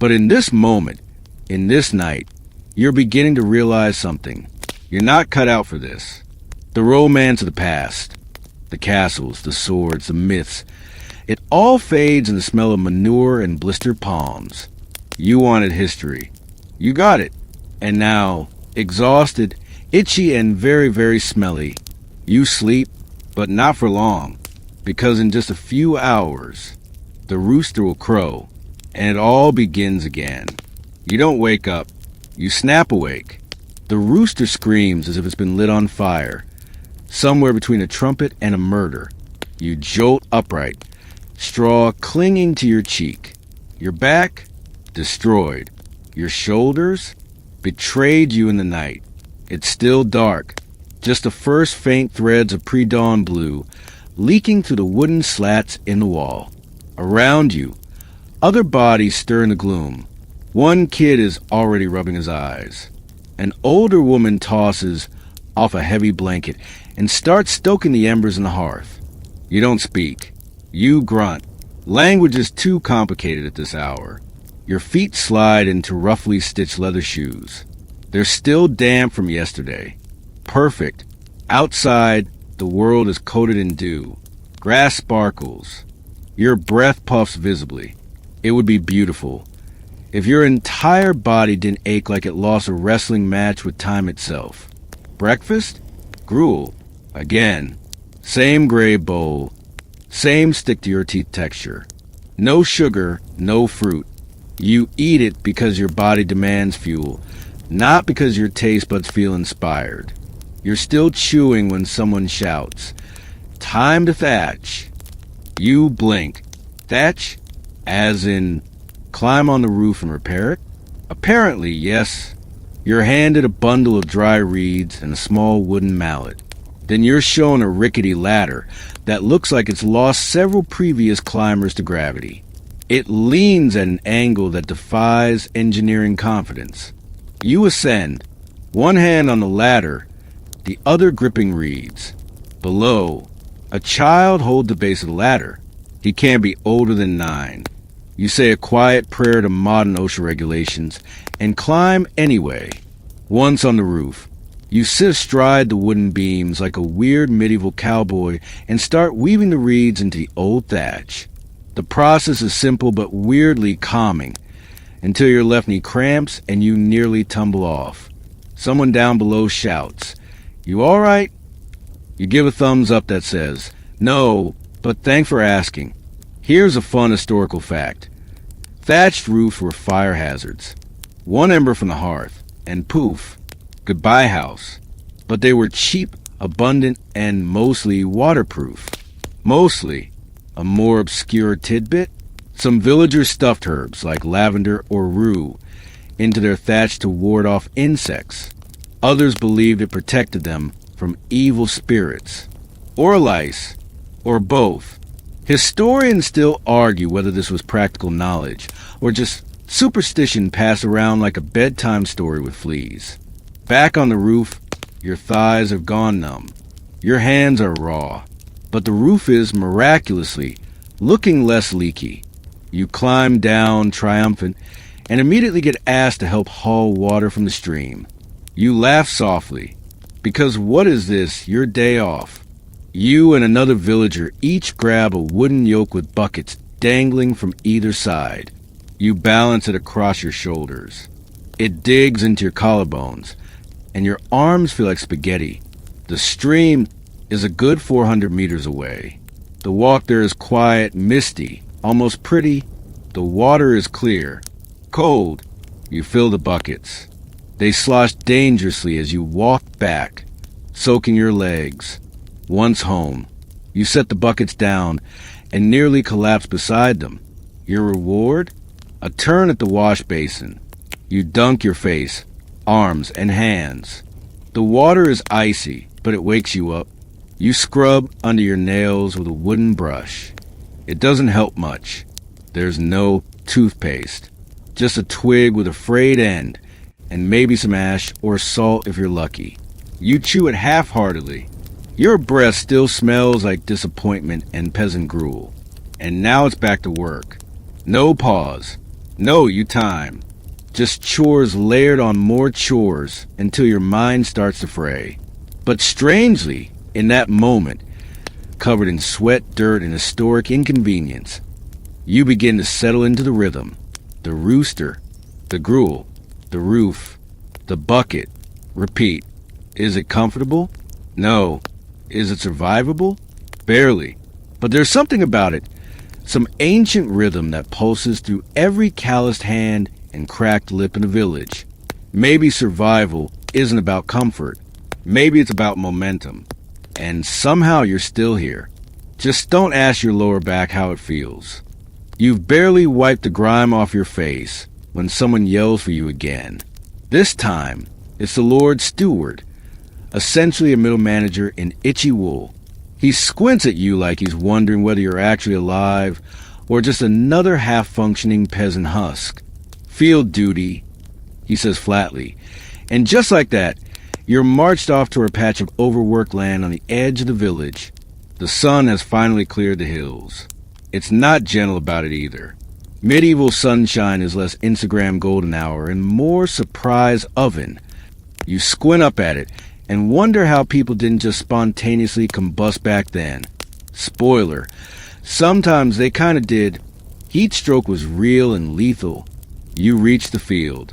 Speaker 1: But in this moment, in this night, you're beginning to realize something. You're not cut out for this. The romance of the past, the castles, the swords, the myths, it all fades in the smell of manure and blistered palms. You wanted history. You got it. And now, exhausted, itchy, and very, very smelly, you sleep, but not for long, because in just a few hours, the rooster will crow, and it all begins again. You don't wake up. You snap awake. The rooster screams as if it's been lit on fire, somewhere between a trumpet and a murder. You jolt upright, straw clinging to your cheek. Your back, destroyed. Your shoulders, betrayed you in the night. It's still dark, just the first faint threads of pre-dawn blue leaking through the wooden slats in the wall. Around you, other bodies stir in the gloom. One kid is already rubbing his eyes. An older woman tosses off a heavy blanket and starts stoking the embers in the hearth. You don't speak. You grunt. Language is too complicated at this hour. Your feet slide into roughly stitched leather shoes. They're still damp from yesterday. Perfect. Outside, the world is coated in dew. Grass sparkles. Your breath puffs visibly. It would be beautiful if your entire body didn't ache like it lost a wrestling match with time itself. Breakfast? Gruel. Again. Same gray bowl. Same stick-to-your-teeth texture. No sugar, no fruit. You eat it because your body demands fuel, not because your taste buds feel inspired. You're still chewing when someone shouts, "Time to thatch." You blink. Thatch? As in, climb on the roof and repair it? Apparently, yes. You're handed a bundle of dry reeds and a small wooden mallet. Then you're shown a rickety ladder that looks like it's lost several previous climbers to gravity. It leans at an angle that defies engineering confidence. You ascend, one hand on the ladder, the other gripping reeds. Below, a child holds the base of the ladder. He can't be older than 9. You say a quiet prayer to modern OSHA regulations and climb anyway. Once on the roof, you sit astride the wooden beams like a weird medieval cowboy and start weaving the reeds into the old thatch. The process is simple but weirdly calming until your left knee cramps and you nearly tumble off. Someone down below shouts, "You all right?" You give a thumbs up that says, "No, but thanks for asking." Here's a fun historical fact. Thatched roofs were fire hazards. One ember from the hearth, and poof, goodbye house. But they were cheap, abundant, and mostly waterproof. Mostly. A more obscure tidbit? Some villagers stuffed herbs, like lavender or rue, into their thatch to ward off insects. Others believed it protected them from evil spirits, or lice, or both. Historians still argue whether this was practical knowledge, or just superstition passed around like a bedtime story with fleas. Back on the roof, your thighs have gone numb. Your hands are raw. But the roof is, miraculously, looking less leaky. You climb down, triumphant, and immediately get asked to help haul water from the stream. You laugh softly, because what is this, your day off? You and another villager each grab a wooden yoke with buckets dangling from either side. You balance it across your shoulders. It digs into your collarbones, and your arms feel like spaghetti. The stream is a good 400 meters away. The walk there is quiet, misty, almost pretty. The water is clear. Cold. You fill the buckets. They slosh dangerously as you walk back, soaking your legs. Once home, you set the buckets down and nearly collapse beside them. Your reward? A turn at the wash basin. You dunk your face, arms, and hands. The water is icy, but it wakes you up. You scrub under your nails with a wooden brush. It doesn't help much. There's no toothpaste. Just a twig with a frayed end, and maybe some ash or salt if you're lucky. You chew it half-heartedly. Your breath still smells like disappointment and peasant gruel. And now it's back to work. No pause. No you time. Just chores layered on more chores until your mind starts to fray. But strangely, in that moment, covered in sweat, dirt, and historic inconvenience, you begin to settle into the rhythm. The rooster, the gruel, the roof, the bucket. Repeat. Is it comfortable? No. Is it survivable? Barely. But there's something about it, some ancient rhythm that pulses through every calloused hand and cracked lip in the village. Maybe survival isn't about comfort. Maybe it's about momentum. And somehow you're still here. Just don't ask your lower back how it feels. You've barely wiped the grime off your face when someone yells for you again. This time, it's the Lord Steward, essentially a middle manager in itchy wool. He squints at you like he's wondering whether you're actually alive or just another half-functioning peasant husk. Field duty, he says flatly. And just like that, you're marched off to a patch of overworked land on the edge of the village. The sun has finally cleared the hills. It's not gentle about it either. Medieval sunshine is less Instagram golden hour and more surprise oven. You squint up at it and wonder how people didn't just spontaneously combust back then. Spoiler, sometimes they kinda did. Heat stroke was real and lethal. You reach the field.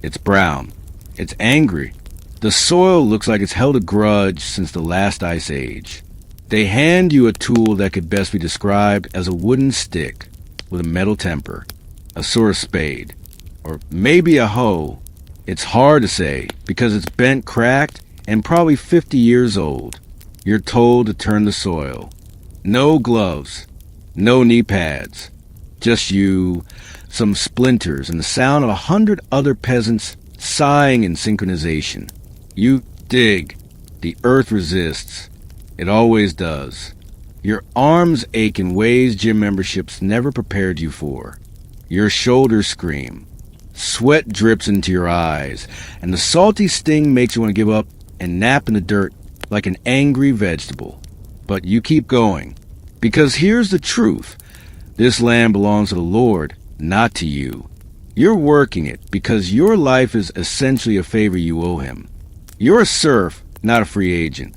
Speaker 1: It's brown. It's angry. The soil looks like it's held a grudge since the last ice age. They hand you a tool that could best be described as a wooden stick with a metal temper, a sort of spade, or maybe a hoe. It's hard to say because it's bent, cracked, and probably 50 years old. You're told to turn the soil. No gloves, no knee pads, just you, some splinters, and the sound of 100 other peasants sighing in synchronization. You dig. The earth resists. It always does. Your arms ache in ways gym memberships never prepared you for. Your shoulders scream. Sweat drips into your eyes, and the salty sting makes you want to give up and nap in the dirt like an angry vegetable. But you keep going. Because here's the truth. This land belongs to the Lord, not to you. You're working it because your life is essentially a favor you owe him. You're a serf, not a free agent.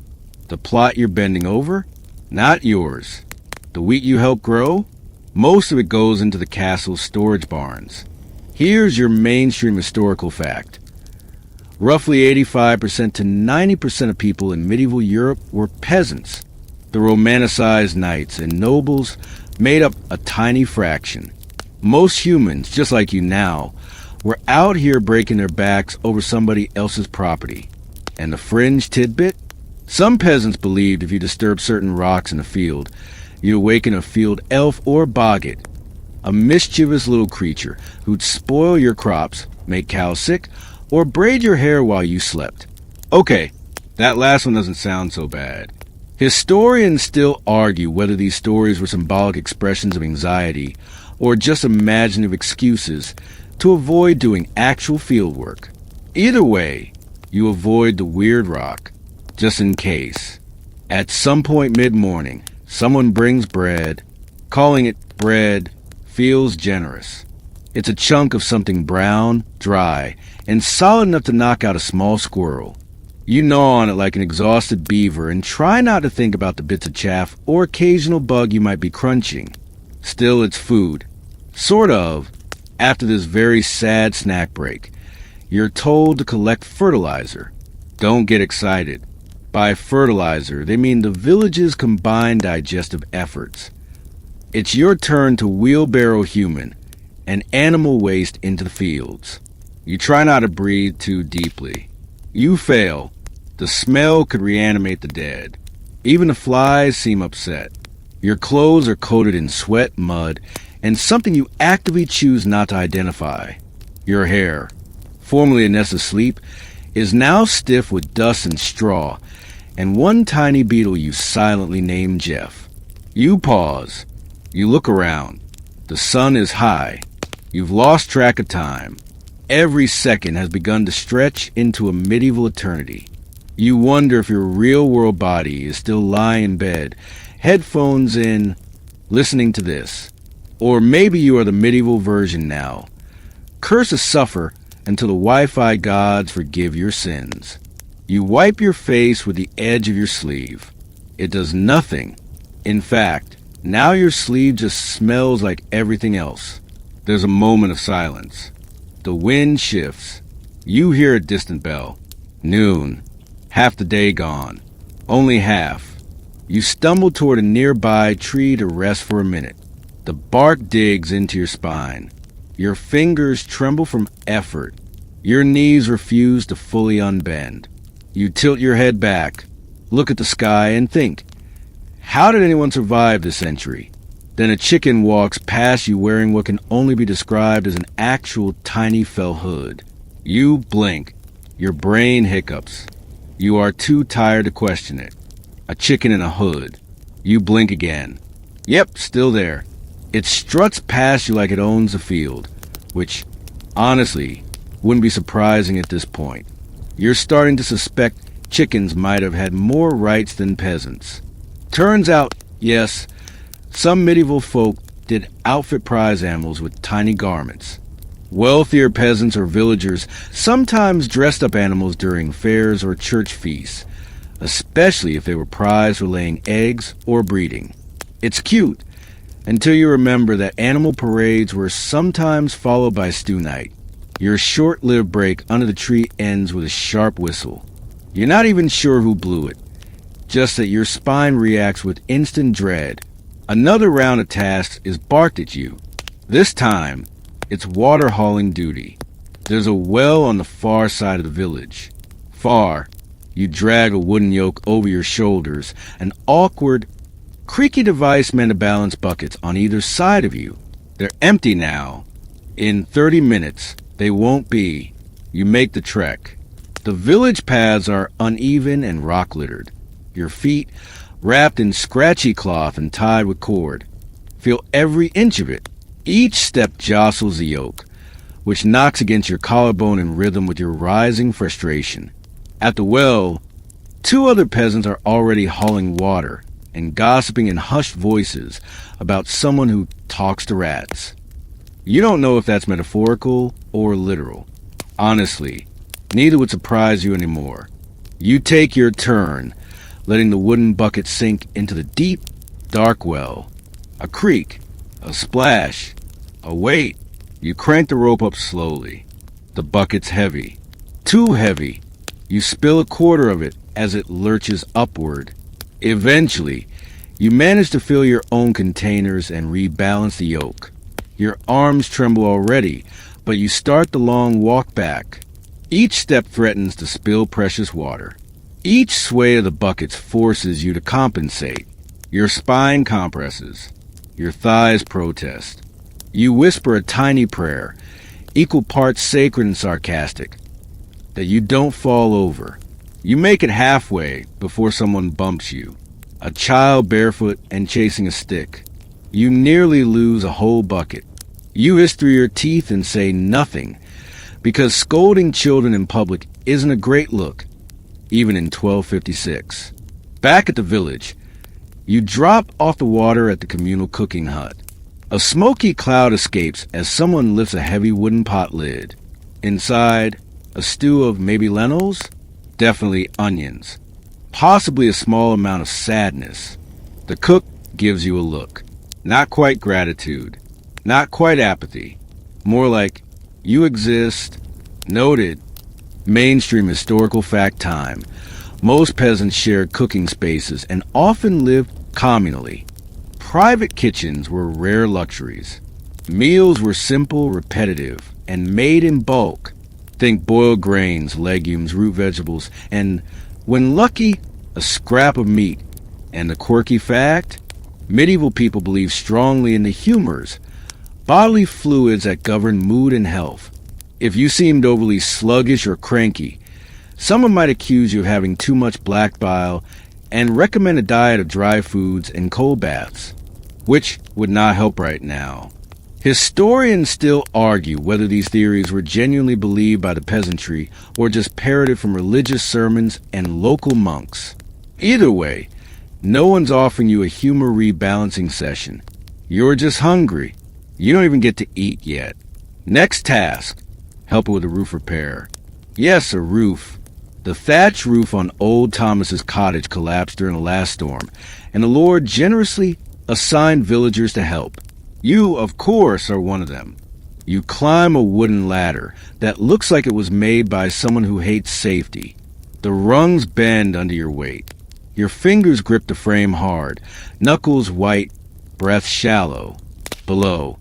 Speaker 1: The plot you're bending over, not yours. The wheat you help grow, most of it goes into the castle's storage barns. Here's your mainstream historical fact. Roughly 85% to 90% of people in medieval Europe were peasants. The romanticized knights and nobles made up a tiny fraction. Most humans, just like you now, were out here breaking their backs over somebody else's property. And the fringe tidbit? Some peasants believed if you disturbed certain rocks in the field, you'd awaken a field elf or boggart, a mischievous little creature who'd spoil your crops, make cows sick, or braid your hair while you slept. Okay, that last one doesn't sound so bad. Historians still argue whether these stories were symbolic expressions of anxiety or just imaginative excuses to avoid doing actual field work. Either way, you avoid the weird rock, just in case. At some point mid-morning, someone brings bread. Calling it bread feels generous. It's a chunk of something brown, dry, and solid enough to knock out a small squirrel. You gnaw on it like an exhausted beaver and try not to think about the bits of chaff or occasional bug you might be crunching. Still, it's food. Sort of. After this very sad snack break, you're told to collect fertilizer. Don't get excited. By fertilizer, they mean the village's combined digestive efforts. It's your turn to wheelbarrow human and animal waste into the fields. You try not to breathe too deeply. You fail. The smell could reanimate the dead. Even the flies seem upset. Your clothes are coated in sweat, mud, and something you actively choose not to identify. Your hair, formerly a nest of sleep, is now stiff with dust and straw, and one tiny beetle you silently name Jeff. You pause. You look around. The sun is high. You've lost track of time. Every second has begun to stretch into a medieval eternity. You wonder if your real-world body is still lying in bed, headphones in, listening to this. Or maybe you are the medieval version now. Curses suffer until the Wi-Fi gods forgive your sins. You wipe your face with the edge of your sleeve. It does nothing. In fact, now your sleeve just smells like everything else. There's a moment of silence. The wind shifts. You hear a distant bell. Noon. Half the day gone. Only half. You stumble toward a nearby tree to rest for a minute. The bark digs into your spine. Your fingers tremble from effort. Your knees refuse to fully unbend. You tilt your head back, look at the sky, and think, how did anyone survive this century? Then a chicken walks past you wearing what can only be described as an actual tiny felt hood. You blink. Your brain hiccups. You are too tired to question it. A chicken in a hood. You blink again. Yep, still there. It struts past you like it owns the field, which, honestly, wouldn't be surprising at this point. You're starting to suspect chickens might have had more rights than peasants. Turns out, yes, some medieval folk did outfit prize animals with tiny garments. Wealthier peasants or villagers sometimes dressed up animals during fairs or church feasts, especially if they were prized for laying eggs or breeding. It's cute, until you remember that animal parades were sometimes followed by stew night. Your short-lived break under the tree ends with a sharp whistle. You're not even sure who blew it, just that your spine reacts with instant dread. Another round of tasks is barked at you. This time, it's water hauling duty. There's a well on the far side of the village. Far, you drag a wooden yoke over your shoulders, an awkward, creaky device meant to balance buckets on either side of you. They're empty now. In 30 minutes, they won't be. You make the trek. The village paths are uneven and rock-littered. Your feet, wrapped in scratchy cloth and tied with cord, feel every inch of it. Each step jostles the yoke, which knocks against your collarbone in rhythm with your rising frustration. At the well, 2 other peasants are already hauling water and gossiping in hushed voices about someone who talks to rats. You don't know if that's metaphorical or literal. Honestly, neither would surprise you anymore. You take your turn, letting the wooden bucket sink into the deep, dark well. A creak, a splash, a wait. You crank the rope up slowly. The bucket's heavy. Too heavy. You spill a quarter of it as it lurches upward. Eventually, you manage to fill your own containers and rebalance the yoke. Your arms tremble already, but you start the long walk back. Each step threatens to spill precious water. Each sway of the buckets forces you to compensate. Your spine compresses. Your thighs protest. You whisper a tiny prayer, equal parts sacred and sarcastic, that you don't fall over. You make it halfway before someone bumps you. A child barefoot and chasing a stick. You nearly lose a whole bucket. You hiss through your teeth and say nothing, because scolding children in public isn't a great look, even in 1256. Back at the village, you drop off the water at the communal cooking hut. A smoky cloud escapes as someone lifts a heavy wooden pot lid. Inside, a stew of maybe lentils, definitely onions, possibly a small amount of sadness. The cook gives you a look. Not quite gratitude, not quite apathy, more like, you exist. Noted. Mainstream historical fact time. Most peasants shared cooking spaces and often lived communally. Private kitchens were rare luxuries. Meals were simple, repetitive, and made in bulk. Think boiled grains, legumes, root vegetables, and, when lucky, a scrap of meat. And the quirky fact? Medieval people believed strongly in the humors, bodily fluids that govern mood and health. If you seemed overly sluggish or cranky, someone might accuse you of having too much black bile and recommend a diet of dry foods and cold baths, which would not help right now. Historians still argue whether these theories were genuinely believed by the peasantry or just parroted from religious sermons and local monks. Either way, no one's offering you a humor rebalancing session. You're just hungry. You don't even get to eat yet. Next task, help with a roof repair. Yes, a roof. The thatch roof on old Thomas's cottage collapsed during the last storm, and the Lord generously assigned villagers to help. You, of course, are one of them. You climb a wooden ladder that looks like it was made by someone who hates safety. The rungs bend under your weight. Your fingers grip the frame hard, knuckles white, breath shallow. Below,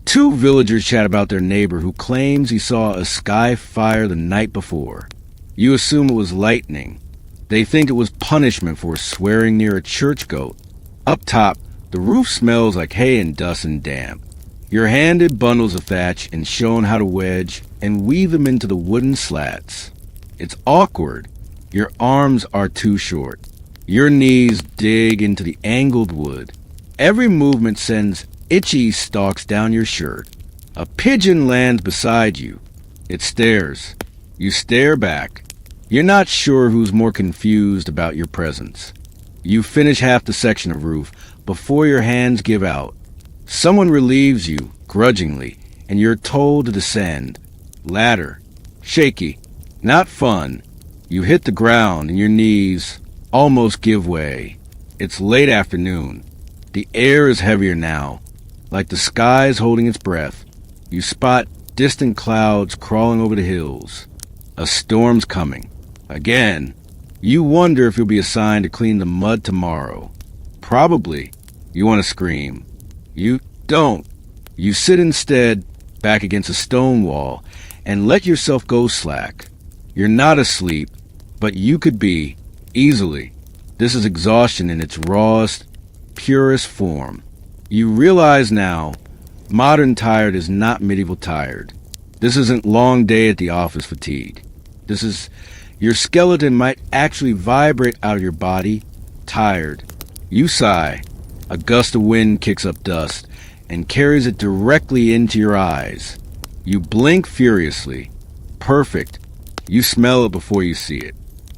Speaker 1: two villagers chat about their neighbor who claims he saw a sky fire the night before. You assume it was lightning. They think it was punishment for swearing near a church goat. Up top, the roof smells like hay and dust and damp. You're handed bundles of thatch and shown how to wedge and weave them into the wooden slats. It's awkward. Your arms are too short. Your knees dig into the angled wood. Every movement sends itchy stalks down your shirt. A pigeon lands beside you. It stares. You stare back. You're not sure who's more confused about your presence. You finish half the section of roof before your hands give out. Someone relieves you, grudgingly, and you're told to descend. Ladder. Shaky. Not fun. You hit the ground and your knees almost give way. It's late afternoon. The air is heavier now, like the sky's holding its breath. You spot distant clouds crawling over the hills. A storm's coming. Again. You wonder if you'll be assigned to clean the mud tomorrow. Probably. You want to scream. You don't. You sit instead back against a stone wall and let yourself go slack. You're not asleep, but you could be, easily. This is exhaustion in its rawest, purest form. You realize now, modern tired is not medieval tired. This isn't long day at the office fatigue. This is your skeleton might actually vibrate out of your body, tired. You sigh. A gust of wind kicks up dust and carries it directly into your eyes. You blink furiously. Perfect. You smell it before you see it.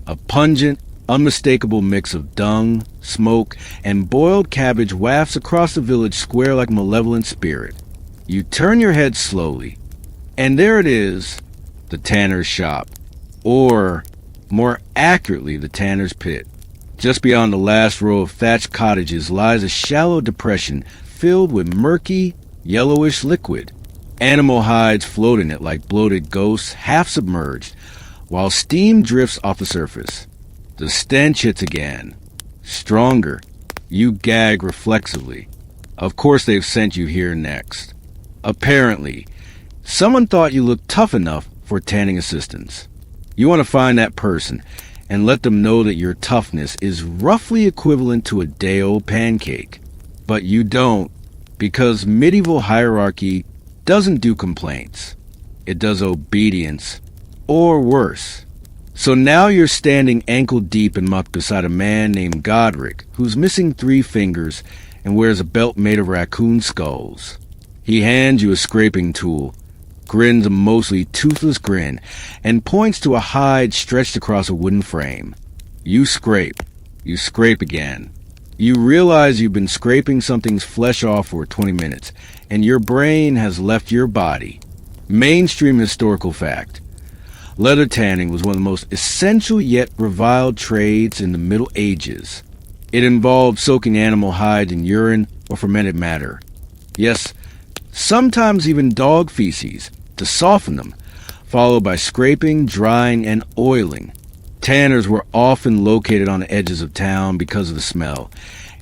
Speaker 1: A pungent, unmistakable mix of dung, smoke, and boiled cabbage wafts across the village square like a malevolent spirit. You turn your head slowly, and there it is, the tanner's shop. Or, more accurately, the tanner's pit. Just beyond the last row of thatched cottages lies a shallow depression filled with murky, yellowish liquid. Animal hides float in it like bloated ghosts, half submerged, while steam drifts off the surface. The stench hits again. Stronger. You gag reflexively. Of course they've sent you here next. Apparently, someone thought you looked tough enough for tanning assistance. You want to find that person and let them know that your toughness is roughly equivalent to a day-old pancake. But you don't, because medieval hierarchy doesn't do complaints. It does obedience, or worse. So now you're standing ankle-deep in muck beside a man named Godric, who's missing 3 fingers and wears a belt made of raccoon skulls. He hands you a scraping tool, grins a mostly toothless grin, and points to a hide stretched across a wooden frame. You scrape. You scrape again. You realize you've been scraping something's flesh off for 20 minutes, and your brain has left your body. Mainstream historical fact. Leather tanning was one of the most essential yet reviled trades in the Middle Ages. It involved soaking animal hide in urine or fermented matter. Yes, sometimes even dog feces, to soften them, followed by scraping, drying, and oiling. Tanners were often located on the edges of town because of the smell,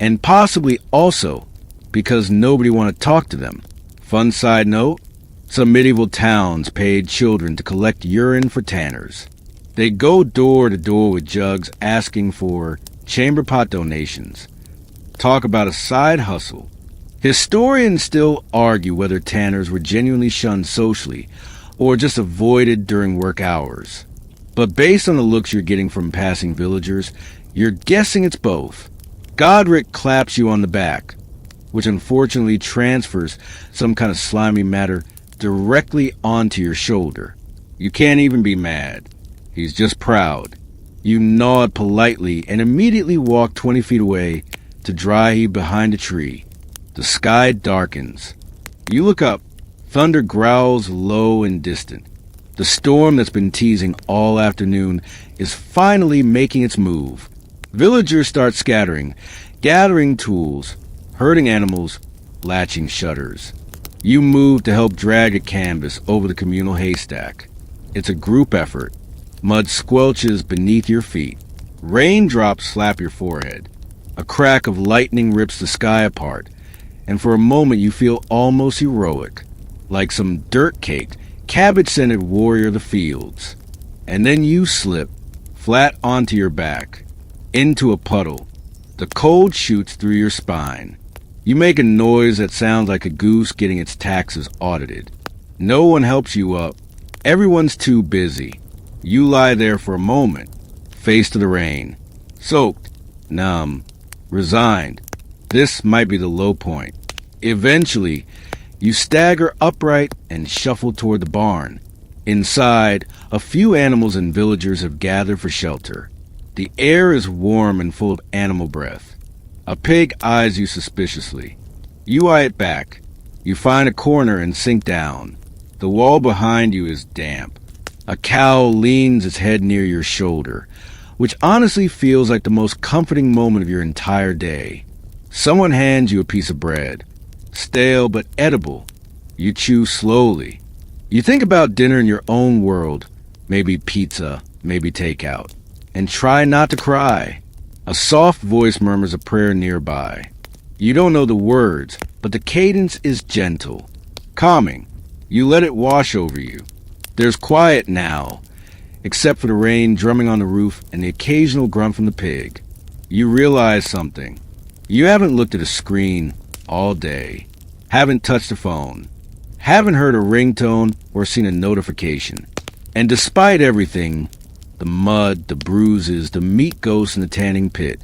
Speaker 1: and possibly also because nobody wanted to talk to them. Fun side note, some medieval towns paid children to collect urine for tanners. They'd go door to door with jugs asking for chamber pot donations. Talk about a side hustle. Historians still argue whether tanners were genuinely shunned socially or just avoided during work hours. But based on the looks you're getting from passing villagers, you're guessing it's both. Godric claps you on the back. which unfortunately transfers some kind of slimy matter directly onto your shoulder. You can't even be mad. He's just proud. You nod politely and immediately walk 20 feet away to dry heave behind a tree. The sky darkens. You look up. Thunder growls low and distant. The storm that's been teasing all afternoon is finally making its move. Villagers start scattering, gathering tools, herding animals, latching shutters. You move to help drag a canvas over the communal haystack. It's a group effort. Mud squelches beneath your feet. Raindrops slap your forehead. A crack of lightning rips the sky apart, and for a moment you feel almost heroic, like some dirt-caked, cabbage-scented warrior of the fields. And then you slip, flat onto your back, into a puddle. The cold shoots through your spine. You make a noise that sounds like a goose getting its taxes audited. No one helps you up. Everyone's too busy. You lie there for a moment, face to the rain, soaked, numb, resigned. This might be the low point. Eventually, you stagger upright and shuffle toward the barn. Inside, a few animals and villagers have gathered for shelter. The air is warm and full of animal breath. A pig eyes you suspiciously. You eye it back. You find a corner and sink down. The wall behind you is damp. A cow leans its head near your shoulder, which honestly feels like the most comforting moment of your entire day. Someone hands you a piece of bread. Stale but edible. You chew slowly. You think about dinner in your own world, maybe pizza, maybe takeout, and try not to cry. A soft voice murmurs a prayer nearby. You don't know the words, but the cadence is gentle, calming. You let it wash over you. There's quiet now, except for the rain drumming on the roof and the occasional grunt from the pig. You realize something. You haven't looked at a screen all day, haven't touched a phone, haven't heard a ringtone or seen a notification. And despite everything, the mud, the bruises, the meat ghosts in the tanning pit,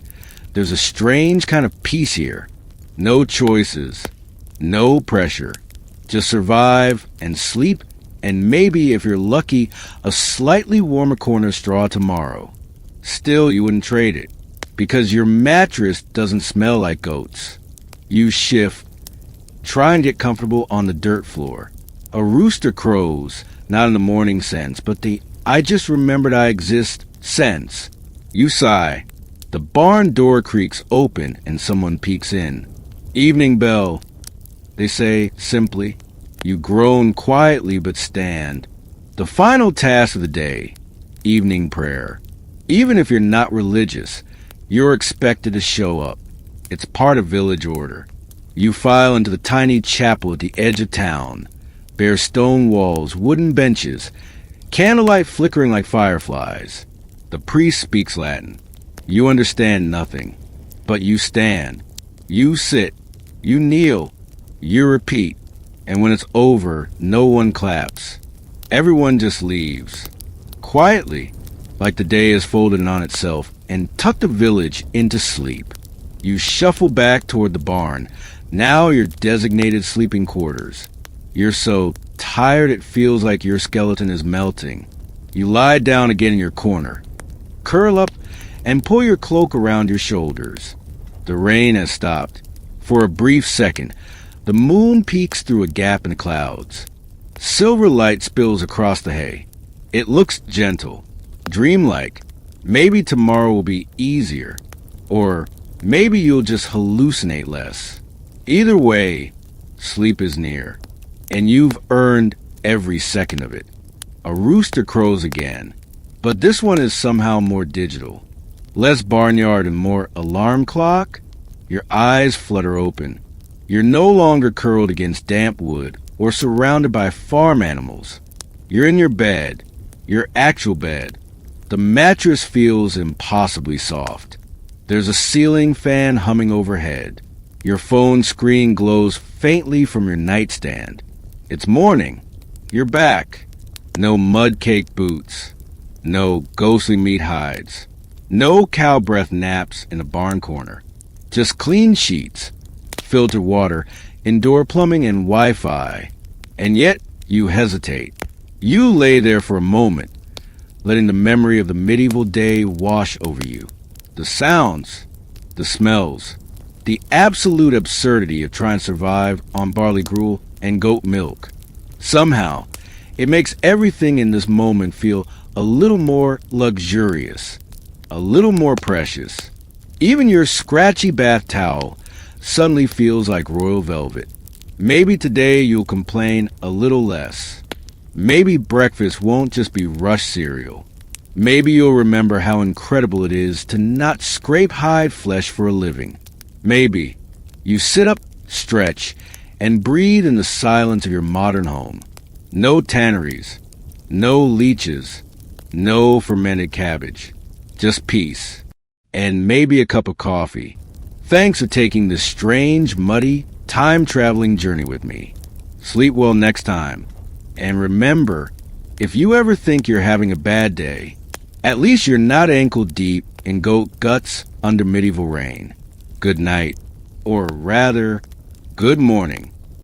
Speaker 1: there's a strange kind of peace here. No choices, no pressure. Just survive and sleep, and maybe, if you're lucky, a slightly warmer corner of straw tomorrow. Still, you wouldn't trade it, because your mattress doesn't smell like goats. You shift, try and get comfortable on the dirt floor. A rooster crows, not in the morning sense, but the I just remembered I exist sense. You sigh. The barn door creaks open and someone peeks in. Evening bell, they say simply. You groan quietly but stand. The final task of the day, evening prayer. Even if you're not religious, you're expected to show up. It's part of village order. You file into the tiny chapel at the edge of town. Bare stone walls, wooden benches, candlelight flickering like fireflies. The priest speaks Latin. You understand nothing, but you stand. You sit. You kneel. You repeat. And when it's over, no one claps. Everyone just leaves. Quietly, like the day is folded in on itself, and tuck the village into sleep. You shuffle back toward the barn, now your designated sleeping quarters. You're so tired it feels like your skeleton is melting. You lie down again in your corner, curl up, and pull your cloak around your shoulders. The rain has stopped. For a brief second, the moon peeks through a gap in the clouds. Silver light spills across the hay. It looks gentle, dreamlike. Maybe tomorrow will be easier, or maybe you'll just hallucinate less. Either way, sleep is near, and you've earned every second of it. A rooster crows again, but this one is somehow more digital. Less barnyard and more alarm clock. Your eyes flutter open. You're no longer curled against damp wood or surrounded by farm animals. You're in your bed, your actual bed. The mattress feels impossibly soft. There's a ceiling fan humming overhead. Your phone screen glows faintly from your nightstand. It's morning. You're back. No mud-caked boots. No ghostly meat hides. No cow breath naps in a barn corner. Just clean sheets, filtered water, indoor plumbing, and Wi-Fi. And yet, you hesitate. You lay there for a moment, letting the memory of the medieval day wash over you. The sounds, the smells, the absolute absurdity of trying to survive on barley gruel and goat milk. Somehow, it makes everything in this moment feel a little more luxurious, a little more precious. Even your scratchy bath towel suddenly feels like royal velvet. Maybe today you'll complain a little less. Maybe breakfast won't just be rush cereal. Maybe you'll remember how incredible it is to not scrape hide flesh for a living. Maybe you sit up, stretch, and breathe in the silence of your modern home. No tanneries, no leeches, no fermented cabbage. Just peace. And maybe a cup of coffee. Thanks for taking this strange, muddy, time-traveling journey with me. Sleep well next time. And remember, if you ever think you're having a bad day, at least you're not ankle deep in goat guts under medieval rain. Good night. Or rather, good morning.